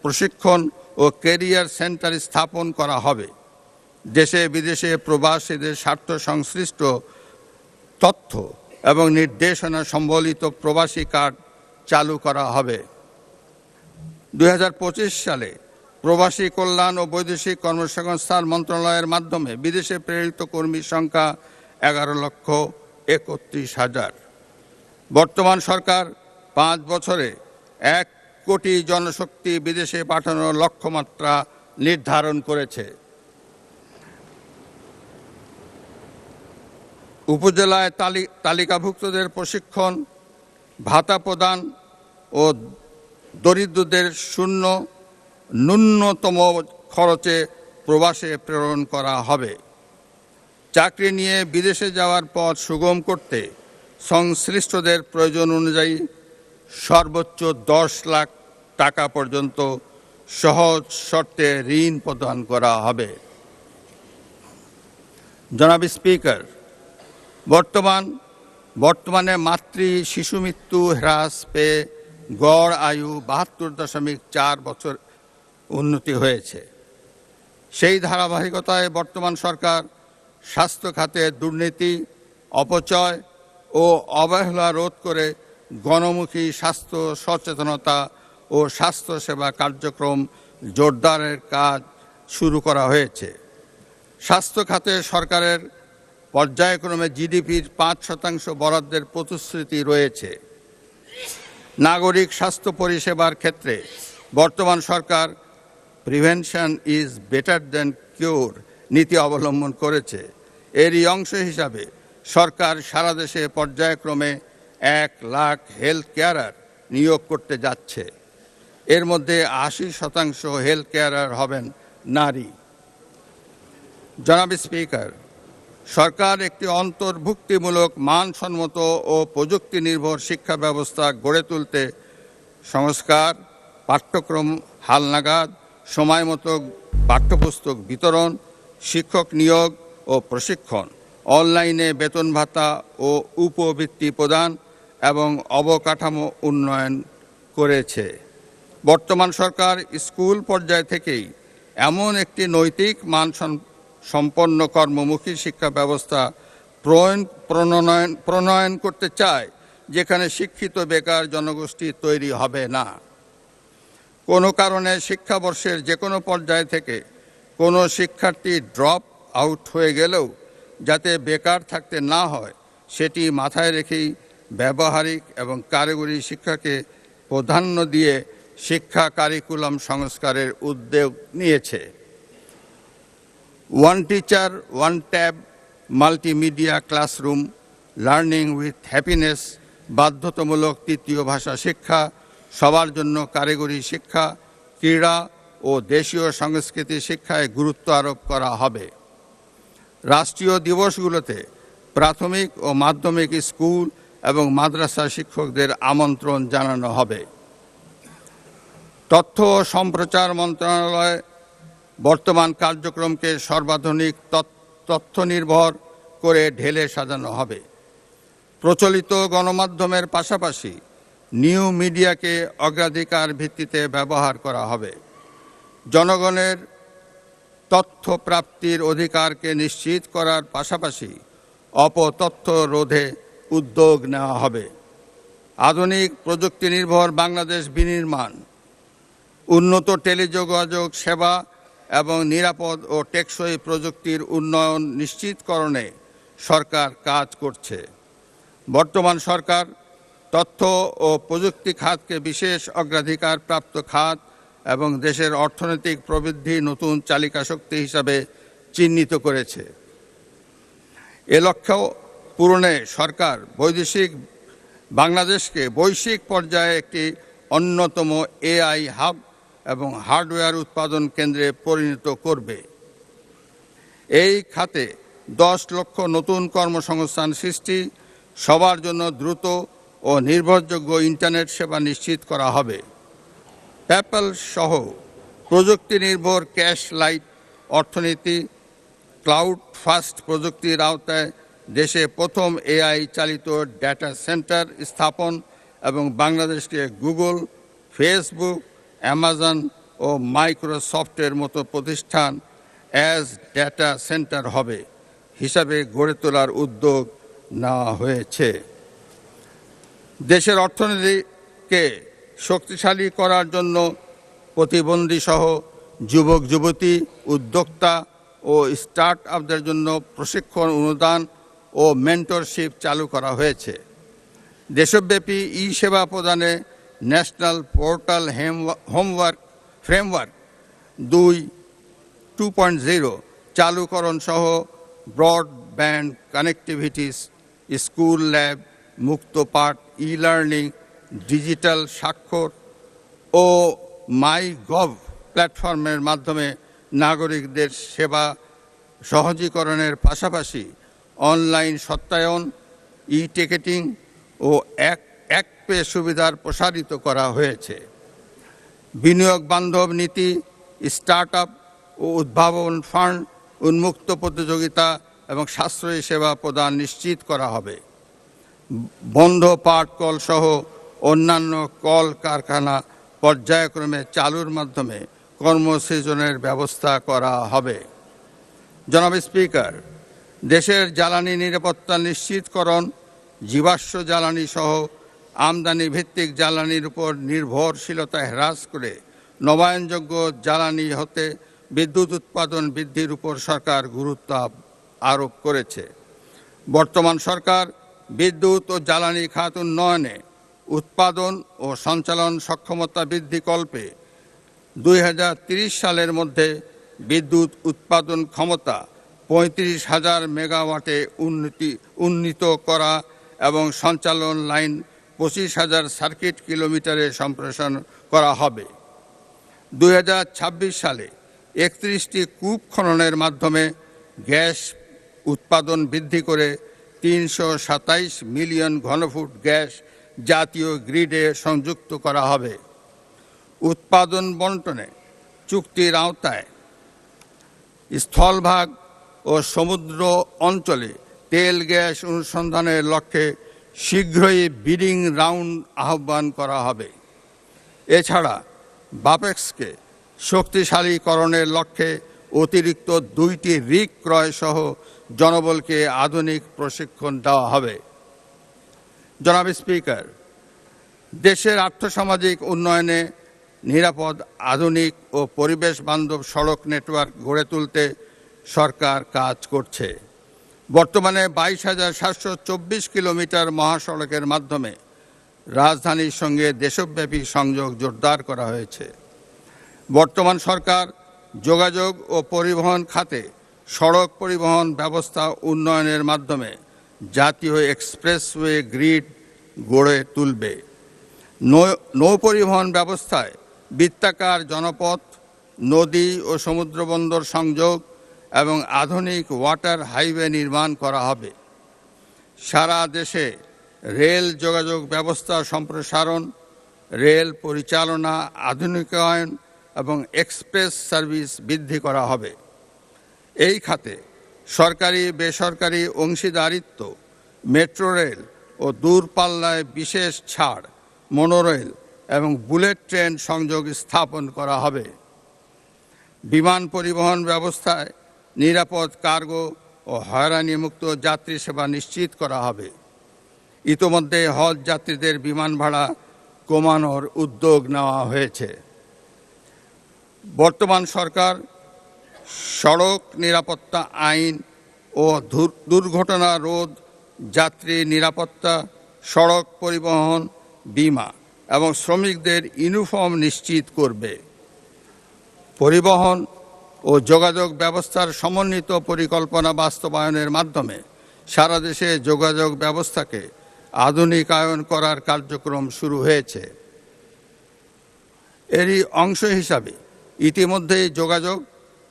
প্রশিক্ষণ ও ক্যারিয়ার সেন্টার স্থাপন করা হবে। দেশে বিদেশে প্রবাসীদের স্বার্থ সংশ্লিষ্ট তথ্য এবং নির্দেশনা সম্বলিত প্রবাসী কার্ড চালু করা হবে। 2025 সালে প্রবাসী কল্যাণ ও বৈদেশিক কর্মসংস্থান মন্ত্রণালয়ের মাধ্যমে বিদেশে প্রেরিত কর্মীর সংখ্যা 11,31,000। বর্তমান সরকার 5 বছরে 1 কোটি জনশক্তি বিদেশে পাঠানোর লক্ষ্যমাত্রা নির্ধারণ করেছে। উপজেলায় তালিকাভুক্তদের প্রশিক্ষণ, ভাতা প্রদান ও দরিদ্রদের ন্যূনতম খরচে প্রবাসে প্রেরণ করা হবে। চাকরি নিয়ে বিদেশে যাওয়ার পথ সুগম করতে সংশ্লিষ্টদের প্রয়োজন অনুযায়ী সর্বোচ্চ 10 লাখ টাকা পর্যন্ত সহজ শর্তে ঋণ প্রদান করা হবে। জনাব স্পিকার, বর্তমানে মাতৃ শিশু মৃত্যু হ্রাস পেয়ে গড় আয়ু 72.4 বছর উন্নতি হয়েছে। সেই ধারাবাহিকতায় বর্তমান সরকার স্বাস্থ্য খাতে দুর্নীতি, অপচয় ও অবহেলা রোধ করে গণমুখী স্বাস্থ্য সচেতনতা ও স্বাস্থ্যসেবা কার্যক্রম জোরদারের কাজ শুরু করা হয়েছে। স্বাস্থ্য খাতে সরকারের পর্যায়ক্রমে জিডিপির 5% বরাদ্দের প্রতিশ্রুতি রয়েছে। নাগরিক স্বাস্থ্য পরিষেবার ক্ষেত্রে বর্তমান সরকার প্রিভেনশন ইজ বেটার দ্যান কিউর নীতি অবলম্বন করেছে। এরই অংশ হিসাবে সরকার সারা দেশে পর্যায়ক্রমে 1 লাখ হেলথ কেয়ারার নিয়োগ করতে যাচ্ছে। এর মধ্যে 80% হেলথ কেয়ারার হবেন নারী। জনাব স্পিকার, সরকার একটি অন্তর্ভুক্তিমূলক মানসম্মত ও প্রযুক্তি নির্ভর শিক্ষা ব্যবস্থা গড়ে তুলতে সংস্কার, পাঠ্যক্রম হালনাগাদ, সময়মতো পাঠ্যপুস্তক বিতরণ, শিক্ষক নিয়োগ ও প্রশিক্ষণ, অনলাইনে বেতন ভাতা ও উপবৃত্তি প্রদান এবং অবকাঠামো উন্নয়ন করেছে। বর্তমান সরকার স্কুল পর্যায় থেকেই এমন একটি নৈতিক মানসম্পন্ন কর্মমুখী শিক্ষা ব্যবস্থা প্রণয়ন করতে চায়, যেখানে শিক্ষিত বেকার জনগোষ্ঠী তৈরি হবে না। কোনো কারণে শিক্ষাবর্ষের যে কোনো পর্যায় থেকে কোনো শিক্ষার্থী ড্রপ আউট হয়ে গেলেও যাতে বেকার থাকতে না হয়, সেটি মাথায় রেখেই ব্যবহারিক এবং কারিগরি শিক্ষাকে প্রাধান্য দিয়ে শিক্ষা কারিকুলাম সংস্কারের উদ্যোগ নিয়েছে। One teacher one tab, multimedia classroom, learning with happiness, বাধ্যতামূলক তৃতীয় ভাষা শিক্ষা, সবার জন্য কারিগরি শিক্ষা, ক্রীড়া ও দেশীয় সংস্কৃতি শিক্ষায় গুরুত্ব আরোপ করা হবে। রাষ্ট্রীয় দিবসগুলোতে প্রাথমিক ও মাধ্যমিক স্কুল এবং মাদ্রাসা শিক্ষকদের আমন্ত্রণ জানানো হবে। তথ্য ও সম্প্রচার মন্ত্রণালয় বর্তমান কার্যক্রমকে সর্বাধুনিক তথ্য নির্ভর করে ঢেলে সাজানো হবে। প্রচলিত গণমাধ্যমের পাশাপাশি নিউ মিডিয়াকে অগ্রাধিকার ভিত্তিতে ব্যবহার করা হবে। জনগণের তথ্য প্রাপ্তির অধিকারকে নিশ্চিত করার পাশাপাশি অপতথ্য রোধে উদ্যোগ নেওয়া হবে। আধুনিক প্রযুক্তি নির্ভর বাংলাদেশ বিনির্মাণ, উন্নত টেলিযোগাযোগ সেবা এবং নিরাপদ ও টেকসই প্রযুক্তির উন্নয়ন নিশ্চিতকরণে সরকার কাজ করছে। বর্তমান সরকার তথ্য ও প্রযুক্তি খাতকে বিশেষ অগ্রাধিকার প্রাপ্ত খাত এবং দেশের অর্থনৈতিক প্রবৃদ্ধি নতুন চালিকা শক্তি হিসাবে চিহ্নিত করেছে। এ লক্ষ্য পূরণে সরকার বাংলাদেশকে বৈশ্বিক পর্যায়ে একটি অন্যতম এআই হাব এবং হার্ডওয়্যার উৎপাদন কেন্দ্রে পরিণত করবে। এই খাতে 10 লক্ষ নতুন কর্মসংস্থান সৃষ্টি, সবার জন্য দ্রুত ও ও নির্ভরযোগ্য ইন্টারনেট সেবা নিশ্চিত করা হবে। পেপ্যাল সহ প্রযুক্তি নির্ভর ক্যাশ লাইট অর্থনীতি, ক্লাউড ফার্স্ট প্রযুক্তির আওতায় দেশে প্রথম এআই চালিত ডেটা সেন্টার স্থাপন এবং বাংলাদেশকে গুগল, ফেসবুক, অ্যামাজন ও মাইক্রোসফটের মতো প্রতিষ্ঠান অ্যাজ ডেটা সেন্টার হবে হিসাবে গড়ে তোলার উদ্যোগ নেওয়া হয়েছে। দেশের অর্থনীতিকে শক্তিশালী করার জন্য প্রতিবন্ধী সহ যুবক যুবতী, উদ্যোক্তা ও স্টার্ট আপদের জন্য প্রশিক্ষণ, অনুদান ও মেন্টরশিপ চালু করা হয়েছে। দেশব্যাপী ই সেবা প্রদানে ন্যাশনাল পোর্টাল ফ্রেমওয়ার্ক 2.0 চালুকরণ সহ ব্রডব্যান্ড কানেক্টিভিটিস, স্কুল ল্যাব, মুক্ত পাঠ, ই লার্নিং, ডিজিটাল স্বাক্ষর ও মাই গভ প্ল্যাটফর্মের মাধ্যমে নাগরিকদের সেবা সহজীকরণের পাশাপাশি অনলাইন সত্যায়ন, ই টিকেটিং ও এক পে সুবিধার প্রসারিত করা হয়েছে। বিনিয়োগ বান্ধব নীতি, স্টার্ট আপ ও উদ্ভাবন ফান্ড, উন্মুক্ত প্রতিযোগিতা এবং সাশ্রয়ী সেবা প্রদান নিশ্চিত করা হবে। বন্ধ পাট কল সহ অন্যান্য কল কারখানা পর্যায়ক্রমে চালুর মাধ্যমে কর্মসৃজনের ব্যবস্থা করা হবে। জনাব স্পিকার, দেশের জ্বালানি নিরাপত্তা নিশ্চিতকরণ, জীবাশ্ম জ্বালানি সহ আমদানি ভিত্তিক জ্বালানির উপর নির্ভরশীলতা হ্রাস করে নবায়নযোগ্য জ্বালানি হতে বিদ্যুৎ উৎপাদন বৃদ্ধির উপর সরকার গুরুত্ব আরোপ করেছে। বর্তমান সরকার বিদ্যুৎ ও জ্বালানি খাত উন্নয়নে উৎপাদন ও সঞ্চালন সক্ষমতা বৃদ্ধি কল্পে 2030 সালের মধ্যে বিদ্যুৎ উৎপাদন ক্ষমতা 35,000 মেগাওয়াটে উন্নীত করা এবং সঞ্চালন লাইন 25,000 সার্কিট কিলোমিটারে সম্প্রসারণ করা হবে। 2026 সালে 31টি কূপ খননের মাধ্যমে গ্যাস উৎপাদন বৃদ্ধি করে 327 মিলিয়ন ঘনফুট গ্যাস জাতীয় গ্রিডে সংযুক্ত করা হবে। উৎপাদন বণ্টনে চুক্তির আওতায় স্থলভাগ ও সমুদ্র অঞ্চলে তেল গ্যাস অনুসন্ধানের লক্ষ্যে শীঘ্রই বিডিং রাউন্ড আহ্বান করা হবে। এছাড়া বাপেক্সকে শক্তিশালীকরণের লক্ষ্যে অতিরিক্ত 2টি রিগ ক্রয় সহ জনবলকে আধুনিক প্রশিক্ষণ দেওয়া হবে। জনাব স্পিকার, দেশের আর্থসামাজিক উন্নয়নে নিরাপদ, আধুনিক ও পরিবেশ বান্ধব সড়ক নেটওয়ার্ক গড়ে তুলতে সরকার কাজ করছে। বর্তমানে 22,724 কিলোমিটার মহাসড়কের মাধ্যমে রাজধানীর সঙ্গে দেশব্যাপী সংযোগ জোরদার করা হয়েছে। বর্তমান সরকার যোগাযোগ ও পরিবহন খাতে সড়ক পরিবহন ব্যবস্থা উন্নয়নের মাধ্যমে জাতীয় এক্সপ্রেসওয়ে গ্রিড গড়ে তুলবে। নৌ পরিবহন ব্যবস্থায় বৃত্তাকার জনপথ, নদী ও সমুদ্রবন্দর সংযোগ এবং আধুনিক ওয়াটার হাইওয়ে নির্মাণ করা হবে। সারা দেশে রেল যোগাযোগ ব্যবস্থা সম্প্রসারণ, রেল পরিচালনা আধুনিকায়ন এবং এক্সপ্রেস সার্ভিস বৃদ্ধি করা হবে। এই খাতে সরকারি বেসরকারি অংশীদারিত্ব, মেট্রো রেল ও দূরপাল্লায় বিশেষ ছাড়, মনোরেল এবং বুলেট ট্রেন সংযোগ স্থাপন করা হবে। বিমান পরিবহন ব্যবস্থায় নিরাপদ কার্গো ও হয়রানিমুক্ত যাত্রী সেবা নিশ্চিত করা হবে। ইতোমধ্যে হজ যাত্রীদের বিমান ভাড়া কমানোর উদ্যোগ নেওয়া হয়েছে। বর্তমান সরকার সড়ক নিরাপত্তা আইন ও দুর্ঘটনা রোধ, যাত্রী নিরাপত্তা, সড়ক পরিবহন বীমা এবং শ্রমিকদের ইউনিফর্ম নিশ্চিত করবে। পরিবহন ও যোগাযোগ ব্যবস্থার সমন্বিত পরিকল্পনা বাস্তবায়নের মাধ্যমে সারা দেশে যোগাযোগ ব্যবস্থাকে আধুনিকায়ন করার কার্যক্রম শুরু হয়েছে। এরই অংশ হিসাবে ইতিমধ্যেই যোগাযোগ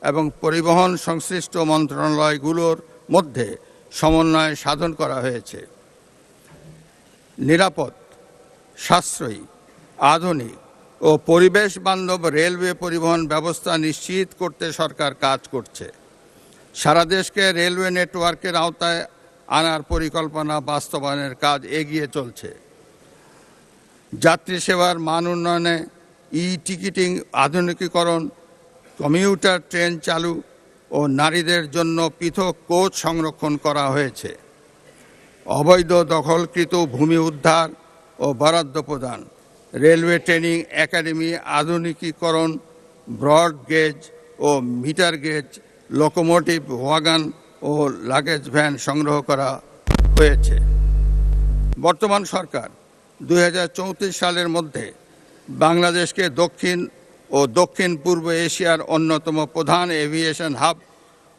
এবং পরিবহন সংশ্লিষ্ট মন্ত্রণালয়গুলোর মধ্যে সমন্বয় সাধন করা হয়েছে। নিরাপদ, সাশ্রয়ী, আধুনিক ও পরিবেশ বান্ধব রেলওয়ে পরিবহন ব্যবস্থা নিশ্চিত করতে সরকার কাজ করছে। সারা দেশকে রেলওয়ে নেটওয়ার্কের আওতায় আনার পরিকল্পনা বাস্তবায়নের কাজ এগিয়ে চলছে। যাত্রী সেবার মান উন্নয়নে টিকিটিং আধুনিকীকরণ, কমিউটার ট্রেন চালু ও নারীদের জন্য পৃথক কোচ সংরক্ষণ করা হয়েছে। অবৈধ দখলকৃত ভূমি উদ্ধার ও বরাদ্দ প্রদান, রেলওয়ে ট্রেনিং একাডেমি আধুনিকীকরণ, ব্রড গেজ ও মিটার গেজ লোকোমোটিভ, ওয়াগন ও লাগেজ ভ্যান সংগ্রহ করা হয়েছে। বর্তমান সরকার 2034 সালের মধ্যে বাংলাদেশকে দক্ষিণ পূর্ব এশিয়ার অন্যতম প্রধান এভিয়েশন হাব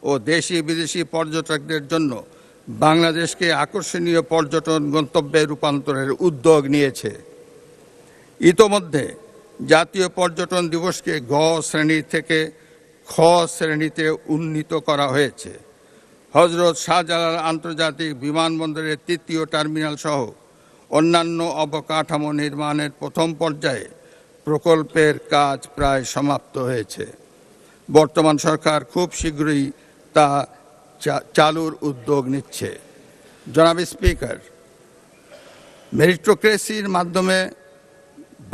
ও দেশি বিদেশি পর্যটকদের জন্য বাংলাদেশকে আকর্ষণীয় পর্যটন গন্তব্যে রূপান্তরের উদ্যোগ নিয়েছে। ইতোমধ্যে জাতীয় পর্যটন দিবসকে গ শ্রেণী থেকে খ শ্রেণীতে উন্নীত করা হয়েছে। হজরত শাহজালাল আন্তর্জাতিক বিমানবন্দরের 3য় টার্মিনাল সহ অন্যান্য অবকাঠামো নির্মাণের প্রথম পর্যায়ে প্রকল্পের কাজ প্রায় সমাপ্ত হয়েছে। বর্তমান সরকার খুব শীঘ্রই তা চালুর উদ্যোগ নিচ্ছে। জনাব স্পিকার, মেরিটোক্রেসির মাধ্যমে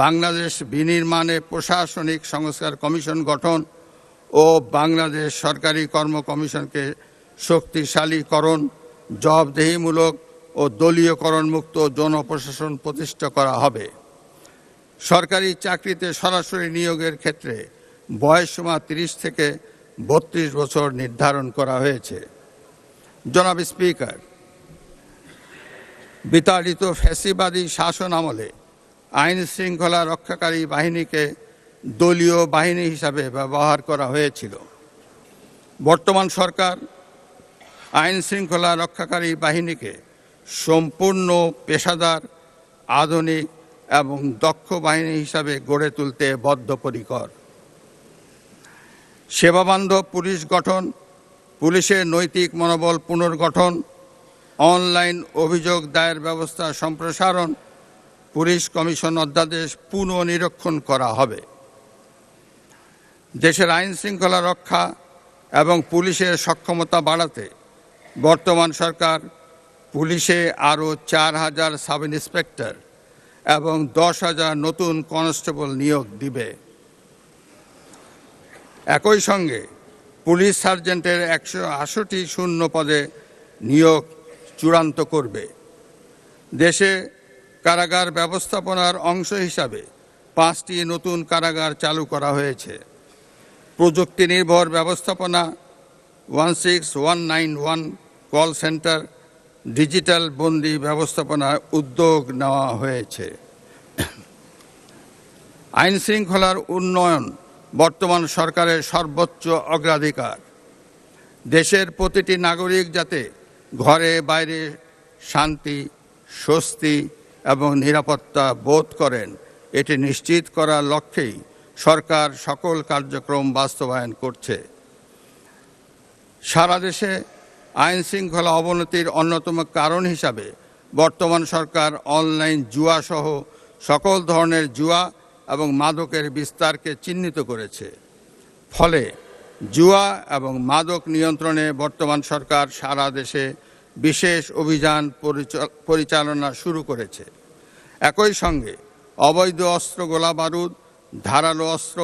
বাংলাদেশ বিনির্মাণে প্রশাসনিক সংস্কার কমিশন গঠন ও বাংলাদেশ সরকারি কর্ম কমিশনকে শক্তিশালীকরণ, জবাবদিহিমূলক ও দলীয়করণ মুক্ত জনপ্রশাসন প্রতিষ্ঠা করা হবে। সরকারি চাকরিতে সরাসরি নিয়োগের ক্ষেত্রে বয়সসীমা 30 থেকে 32 বছর নির্ধারণ করা হয়েছে। জনাব স্পিকার, বিতাড়িত ফ্যাসিবাদী শাসন আমলে আইন শৃঙ্খলা রক্ষাকারী বাহিনীকে দলীয় বাহিনী হিসাবে ব্যবহার করা হয়েছিল। বর্তমান সরকার আইন শৃঙ্খলা রক্ষাকারী বাহিনীকে সম্পূর্ণ পেশাদার, আধুনিক এবং দক্ষ বাহিনী হিসাবে গড়ে তুলতে বদ্ধপরিকর। সেবাবান্ধব পুলিশ গঠন, পুলিশের নৈতিক মনোবল পুনর্গঠন, অনলাইন অভিযোগ দায়ের ব্যবস্থা সম্প্রসারণ, পুলিশ কমিশন অধ্যাদেশ পুনর্নিরীক্ষণ করা হবে। দেশের আইন শৃঙ্খলা রক্ষা এবং পুলিশের সক্ষমতা বাড়াতে বর্তমান সরকার পুলিশে আরও 4000 সাব ইন্সপেক্টর এবং 10,000 নতুন কনস্টেবল নিয়োগ দিবে। একই সঙ্গে পুলিশ সার্জেন্টের 180 শূন্য পদে নিয়োগ চূড়ান্ত করবে। দেশে কারাগার ব্যবস্থাপনার অংশ হিসাবে 5টি নতুন কারাগার চালু করা হয়েছে। প্রযুক্তি নির্ভর ব্যবস্থাপনা, 16191 কল সেন্টার, ডিজিটাল বন্দি ব্যবস্থাপনার উদ্যোগ নেওয়া হয়েছে। আইন শৃঙ্খলার উন্নয়ন বর্তমান সরকারের সর্বোচ্চ অগ্রাধিকার। দেশের প্রতিটি নাগরিক যাতে ঘরে বাইরে শান্তি, স্বস্তি এবং নিরাপত্তা বোধ করেন, এটি নিশ্চিত করার লক্ষ্যেই সরকার সকল কার্যক্রম বাস্তবায়ন করছে। সারা দেশে আইন শৃঙ্খলা অবনতির অন্যতম কারণ হিসাবে বর্তমান সরকার অনলাইন জুয়া সহ সকল ধরনের জুয়া এবং মাদকের বিস্তারকে চিহ্নিত করেছে। ফলে জুয়া এবং মাদক নিয়ন্ত্রণে বর্তমান সরকার সারা দেশে বিশেষ অভিযান পরিচালনা শুরু করেছে। একই সঙ্গে অবৈধ অস্ত্র, গোলাবারুদ, ধারালো অস্ত্র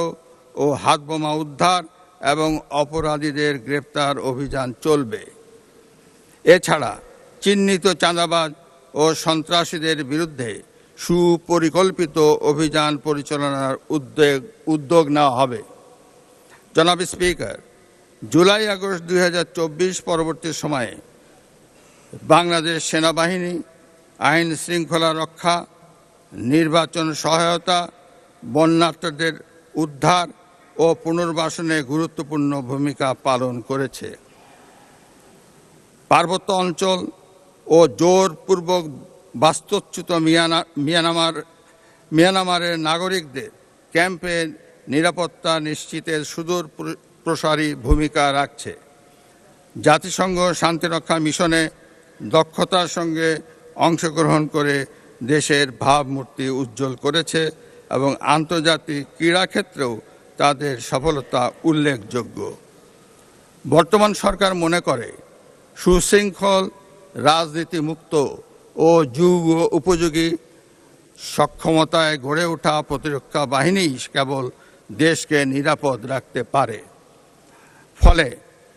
ও হাতবোমা উদ্ধার এবং অপরাধীদের গ্রেপ্তার অভিযান চলবে। এছাড়া চিহ্নিত চাঁদাবাজ ও সন্ত্রাসীদের বিরুদ্ধে সুপরিকল্পিত অভিযান পরিচালনার উদ্যোগ নেওয়া হবে। জনাব স্পিকার, জুলাই আগস্ট 2024 পরবর্তী সময়ে বাংলাদেশ সেনাবাহিনী আইন শৃঙ্খলা রক্ষা, নির্বাচন সহায়তা, বন্যার্তদের উদ্ধার ও পুনর্বাসনে গুরুত্বপূর্ণ ভূমিকা পালন করেছে। পার্বত্য অঞ্চল ও জোরপূর্বক বাস্তুচ্যুত মিয়ানমারের নাগরিকদের ক্যাম্পে নিরাপত্তা নিশ্চিতের সুদূর প্রসারী ভূমিকা রাখছে। জাতিসংঘ শান্তিরক্ষা মিশনে দক্ষতার সঙ্গে অংশগ্রহণ করে দেশের ভাবমূর্তি উজ্জ্বল করেছে এবং আন্তর্জাতিক ক্রীড়াক্ষেত্রেও তাদের সফলতা উল্লেখযোগ্য। বর্তমান সরকার মনে করে সুশৃঙ্খল, রাজনীতিমুক্ত ও যুগ উপযোগী সক্ষমতায় গড়ে ওঠা প্রতিরক্ষা বাহিনীই কেবল দেশকে নিরাপদ রাখতে পারে। ফলে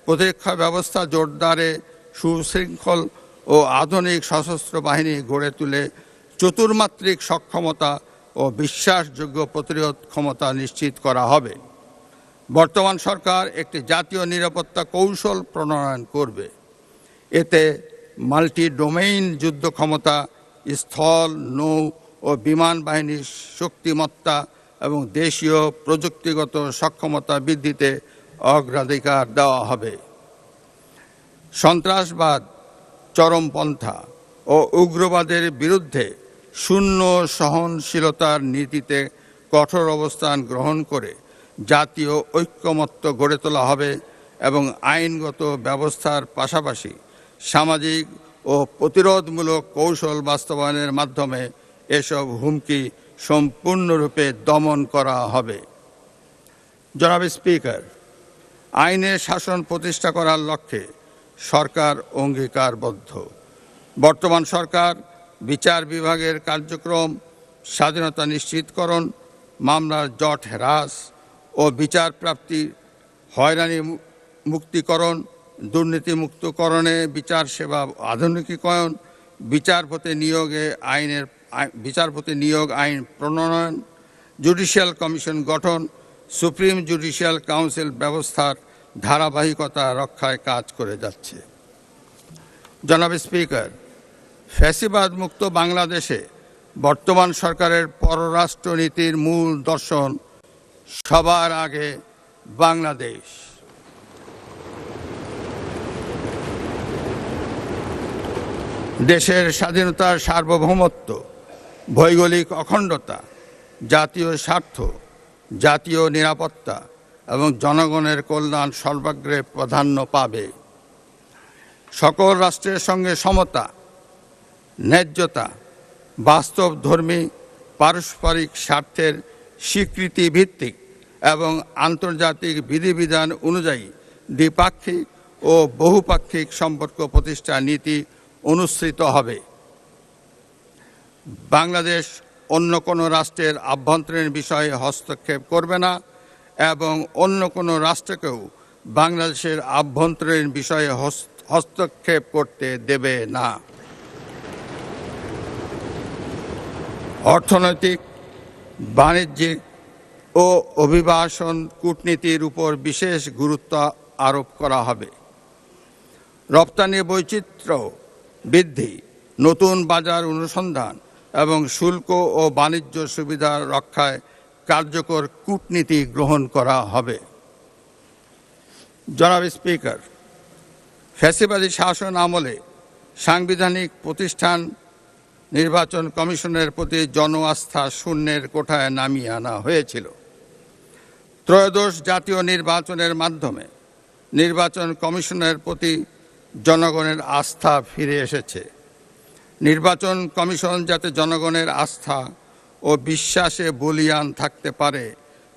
প্রতিরক্ষা ব্যবস্থা জোরদারে সুশৃঙ্খল ও আধুনিক সশস্ত্র বাহিনী গড়ে তুলে চতুর্মাত্রিক সক্ষমতা ও বিশ্বাসযোগ্য প্রতিরোধ ক্ষমতা নিশ্চিত করা হবে। বর্তমান সরকার একটি জাতীয় নিরাপত্তা কৌশল প্রণয়ন করবে। এতে মাল্টি ডোমেইন যুদ্ধ ক্ষমতা, স্থল, নৌ ও বিমান বাহিনীর শক্তিমত্তা এবং দেশীয় প্রযুক্তিগত সক্ষমতা বৃদ্ধিতে অগ্রাধিকার দেওয়া হবে। সন্ত্রাসবাদ, চরমপন্থা ও উগ্রবাদের বিরুদ্ধে শূন্য সহনশীলতার নীতিতে কঠোর অবস্থান গ্রহণ করে জাতীয় ঐক্যমত্য গড়ে তোলা হবে এবং আইনগত ব্যবস্থার পাশাপাশি সামাজিক ও প্রতিরোধমূলক কৌশল বাস্তবায়নের মাধ্যমে এসব হুমকি সম্পূর্ণরূপে দমন করা হবে। জনাব স্পিকার, আইনের শাসন প্রতিষ্ঠা করার লক্ষ্যে সরকার অঙ্গীকারবদ্ধ। বর্তমান সরকার বিচার বিভাগের কার্যক্রম, স্বাধীনতা নিশ্চিতকরণ, মামলার জট হ্রাস ও বিচার প্রাপ্তি, হয়রানি মুক্তিকরণ, দুর্নীতিমুক্তকরণে বিচার সেবা আধুনিকীকরণ, বিচারপতি নিয়োগ আইন প্রণয়ন, জুডিশিয়াল কমিশন গঠন, সুপ্রিম জুডিশিয়াল কাউন্সিল ব্যবস্থার ধারাবাহিকতা রক্ষায় কাজ করে যাচ্ছে। জনাব স্পিকার, ফ্যাসিবাদ মুক্ত বাংলাদেশে বর্তমান সরকারের পররাষ্ট্রনীতির মূল দর্শন সবার আগে বাংলাদেশ। দেশের স্বাধীনতার সার্বভৌমত্ব, ভৌগোলিক অখণ্ডতা, জাতীয় স্বার্থ, জাতীয় নিরাপত্তা এবং জনগণের কল্যাণ সর্বাগ্রে প্রাধান্য পাবে। সকল রাষ্ট্রের সঙ্গে সমতা, ন্যায্যতা, বাস্তবধর্মী পারস্পরিক স্বার্থের স্বীকৃতি ভিত্তিক এবং আন্তর্জাতিক বিধিবিধান অনুযায়ী দ্বিপাক্ষিক ও বহুপাক্ষিক সম্পর্ক প্রতিষ্ঠা নীতি অনুসৃত হবে। বাংলাদেশ অন্য কোনো রাষ্ট্রের আভ্যন্তরীণ বিষয়ে হস্তক্ষেপ করবে না এবং অন্য কোনো রাষ্ট্রকেও বাংলাদেশের আভ্যন্তরীণ বিষয়ে হস্তক্ষেপ করতে দেবে না। অর্থনৈতিক, বাণিজ্যিক ও অভিবাসন কূটনীতির উপর বিশেষ গুরুত্ব আরোপ করা হবে। রপ্তানি বৈচিত্র্য বৃদ্ধি, নতুন বাজার অনুসন্ধান এবং শুল্ক ও বাণিজ্য সুবিধা রক্ষায় কার্যকর কূটনীতি গ্রহণ করা হবে। জনাব স্পিকার, ফ্যাসিবাদী শাসন আমলে সাংবিধানিক প্রতিষ্ঠান নির্বাচন কমিশনের প্রতি জন আস্থা শূন্যের কোঠায় নামিয়ে আনা হয়েছিল। ত্রয়োদশ জাতীয় নির্বাচনের মাধ্যমে নির্বাচন কমিশনের প্রতি জনগণের আস্থা ফিরে এসেছে। নির্বাচন কমিশন যাতে জনগণের আস্থা ও বিশ্বাসে বলীয়ান থাকতে পারে,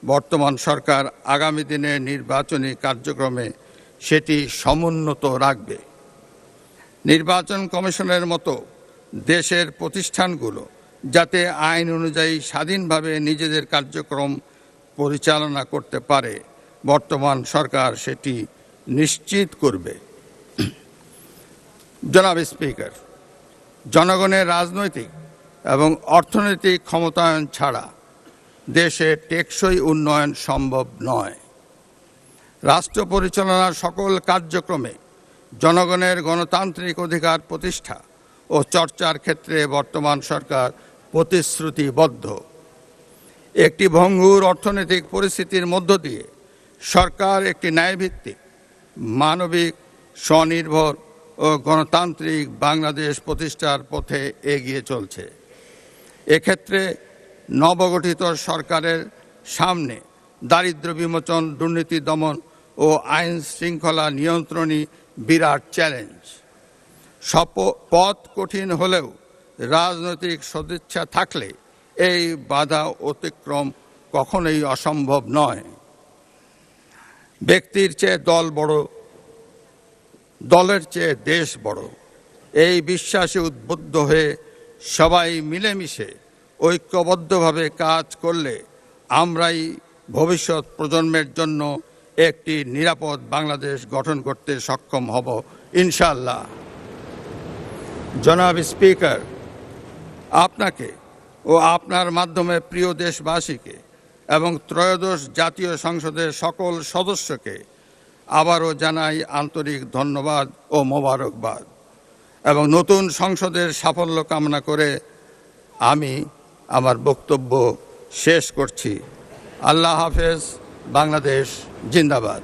বর্তমান সরকার আগামী দিনের নির্বাচনী কার্যক্রমে সেটি সমুন্নত রাখবে। নির্বাচন কমিশনের মতো দেশের প্রতিষ্ঠানগুলো যাতে আইন অনুযায়ী স্বাধীনভাবে নিজেদের কার্যক্রম পরিচালনা করতে পারে, বর্তমান সরকার সেটি নিশ্চিত করবে। জনাব স্পিকার, জনগণের রাজনৈতিক এবং অর্থনৈতিক ক্ষমতায়ন ছাড়া দেশের টেকসই উন্নয়ন সম্ভব নয়। রাষ্ট্র পরিচালনার সকল কার্যক্রমে জনগণের গণতান্ত্রিক অধিকার প্রতিষ্ঠা ও চর্চার ক্ষেত্রে বর্তমান সরকার প্রতিশ্রুতিবদ্ধ। একটি ভঙ্গুর অর্থনৈতিক পরিস্থিতির মধ্য দিয়ে সরকার একটি ন্যায়ভিত্তিক, মানবিক, স্বনির্ভর ও গণতান্ত্রিক বাংলাদেশ প্রতিষ্ঠার পথে এগিয়ে চলছে। এক্ষেত্রে নবগঠিত সরকারের সামনে দারিদ্র্য বিমোচন, দুর্নীতি দমন ও আইন শৃঙ্খলা নিয়ন্ত্রণই বিরাট চ্যালেঞ্জ। পথ কঠিন হলেও রাজনৈতিক সদিচ্ছা থাকলে এই বাধা অতিক্রম কখনোই অসম্ভব নয়। ব্যক্তির চেয়ে দল বড়, দলের চেয়ে দেশ বড়, এই বিশ্বাসে উদ্বুদ্ধ হয়ে সবাই মিলেমিশে ঐক্যবদ্ধভাবে কাজ করলে আমরাই ভবিষ্যৎ প্রজন্মের জন্য একটি নিরাপদ বাংলাদেশ গঠন করতে সক্ষম হব ইনশাআল্লাহ। জনাব স্পিকার, আপনাকে ও আপনার মাধ্যমে প্রিয় দেশবাসীকে এবং ত্রয়োদশ জাতীয় সংসদের সকল সদস্যকে আবারও জানাই আন্তরিক ধন্যবাদ ও মোবারকবাদ এবং নতুন সংসদের সাফল্য কামনা করে আমি আমার বক্তব্য শেষ করছি। আল্লাহ হাফেজ। বাংলাদেশ জিন্দাবাদ।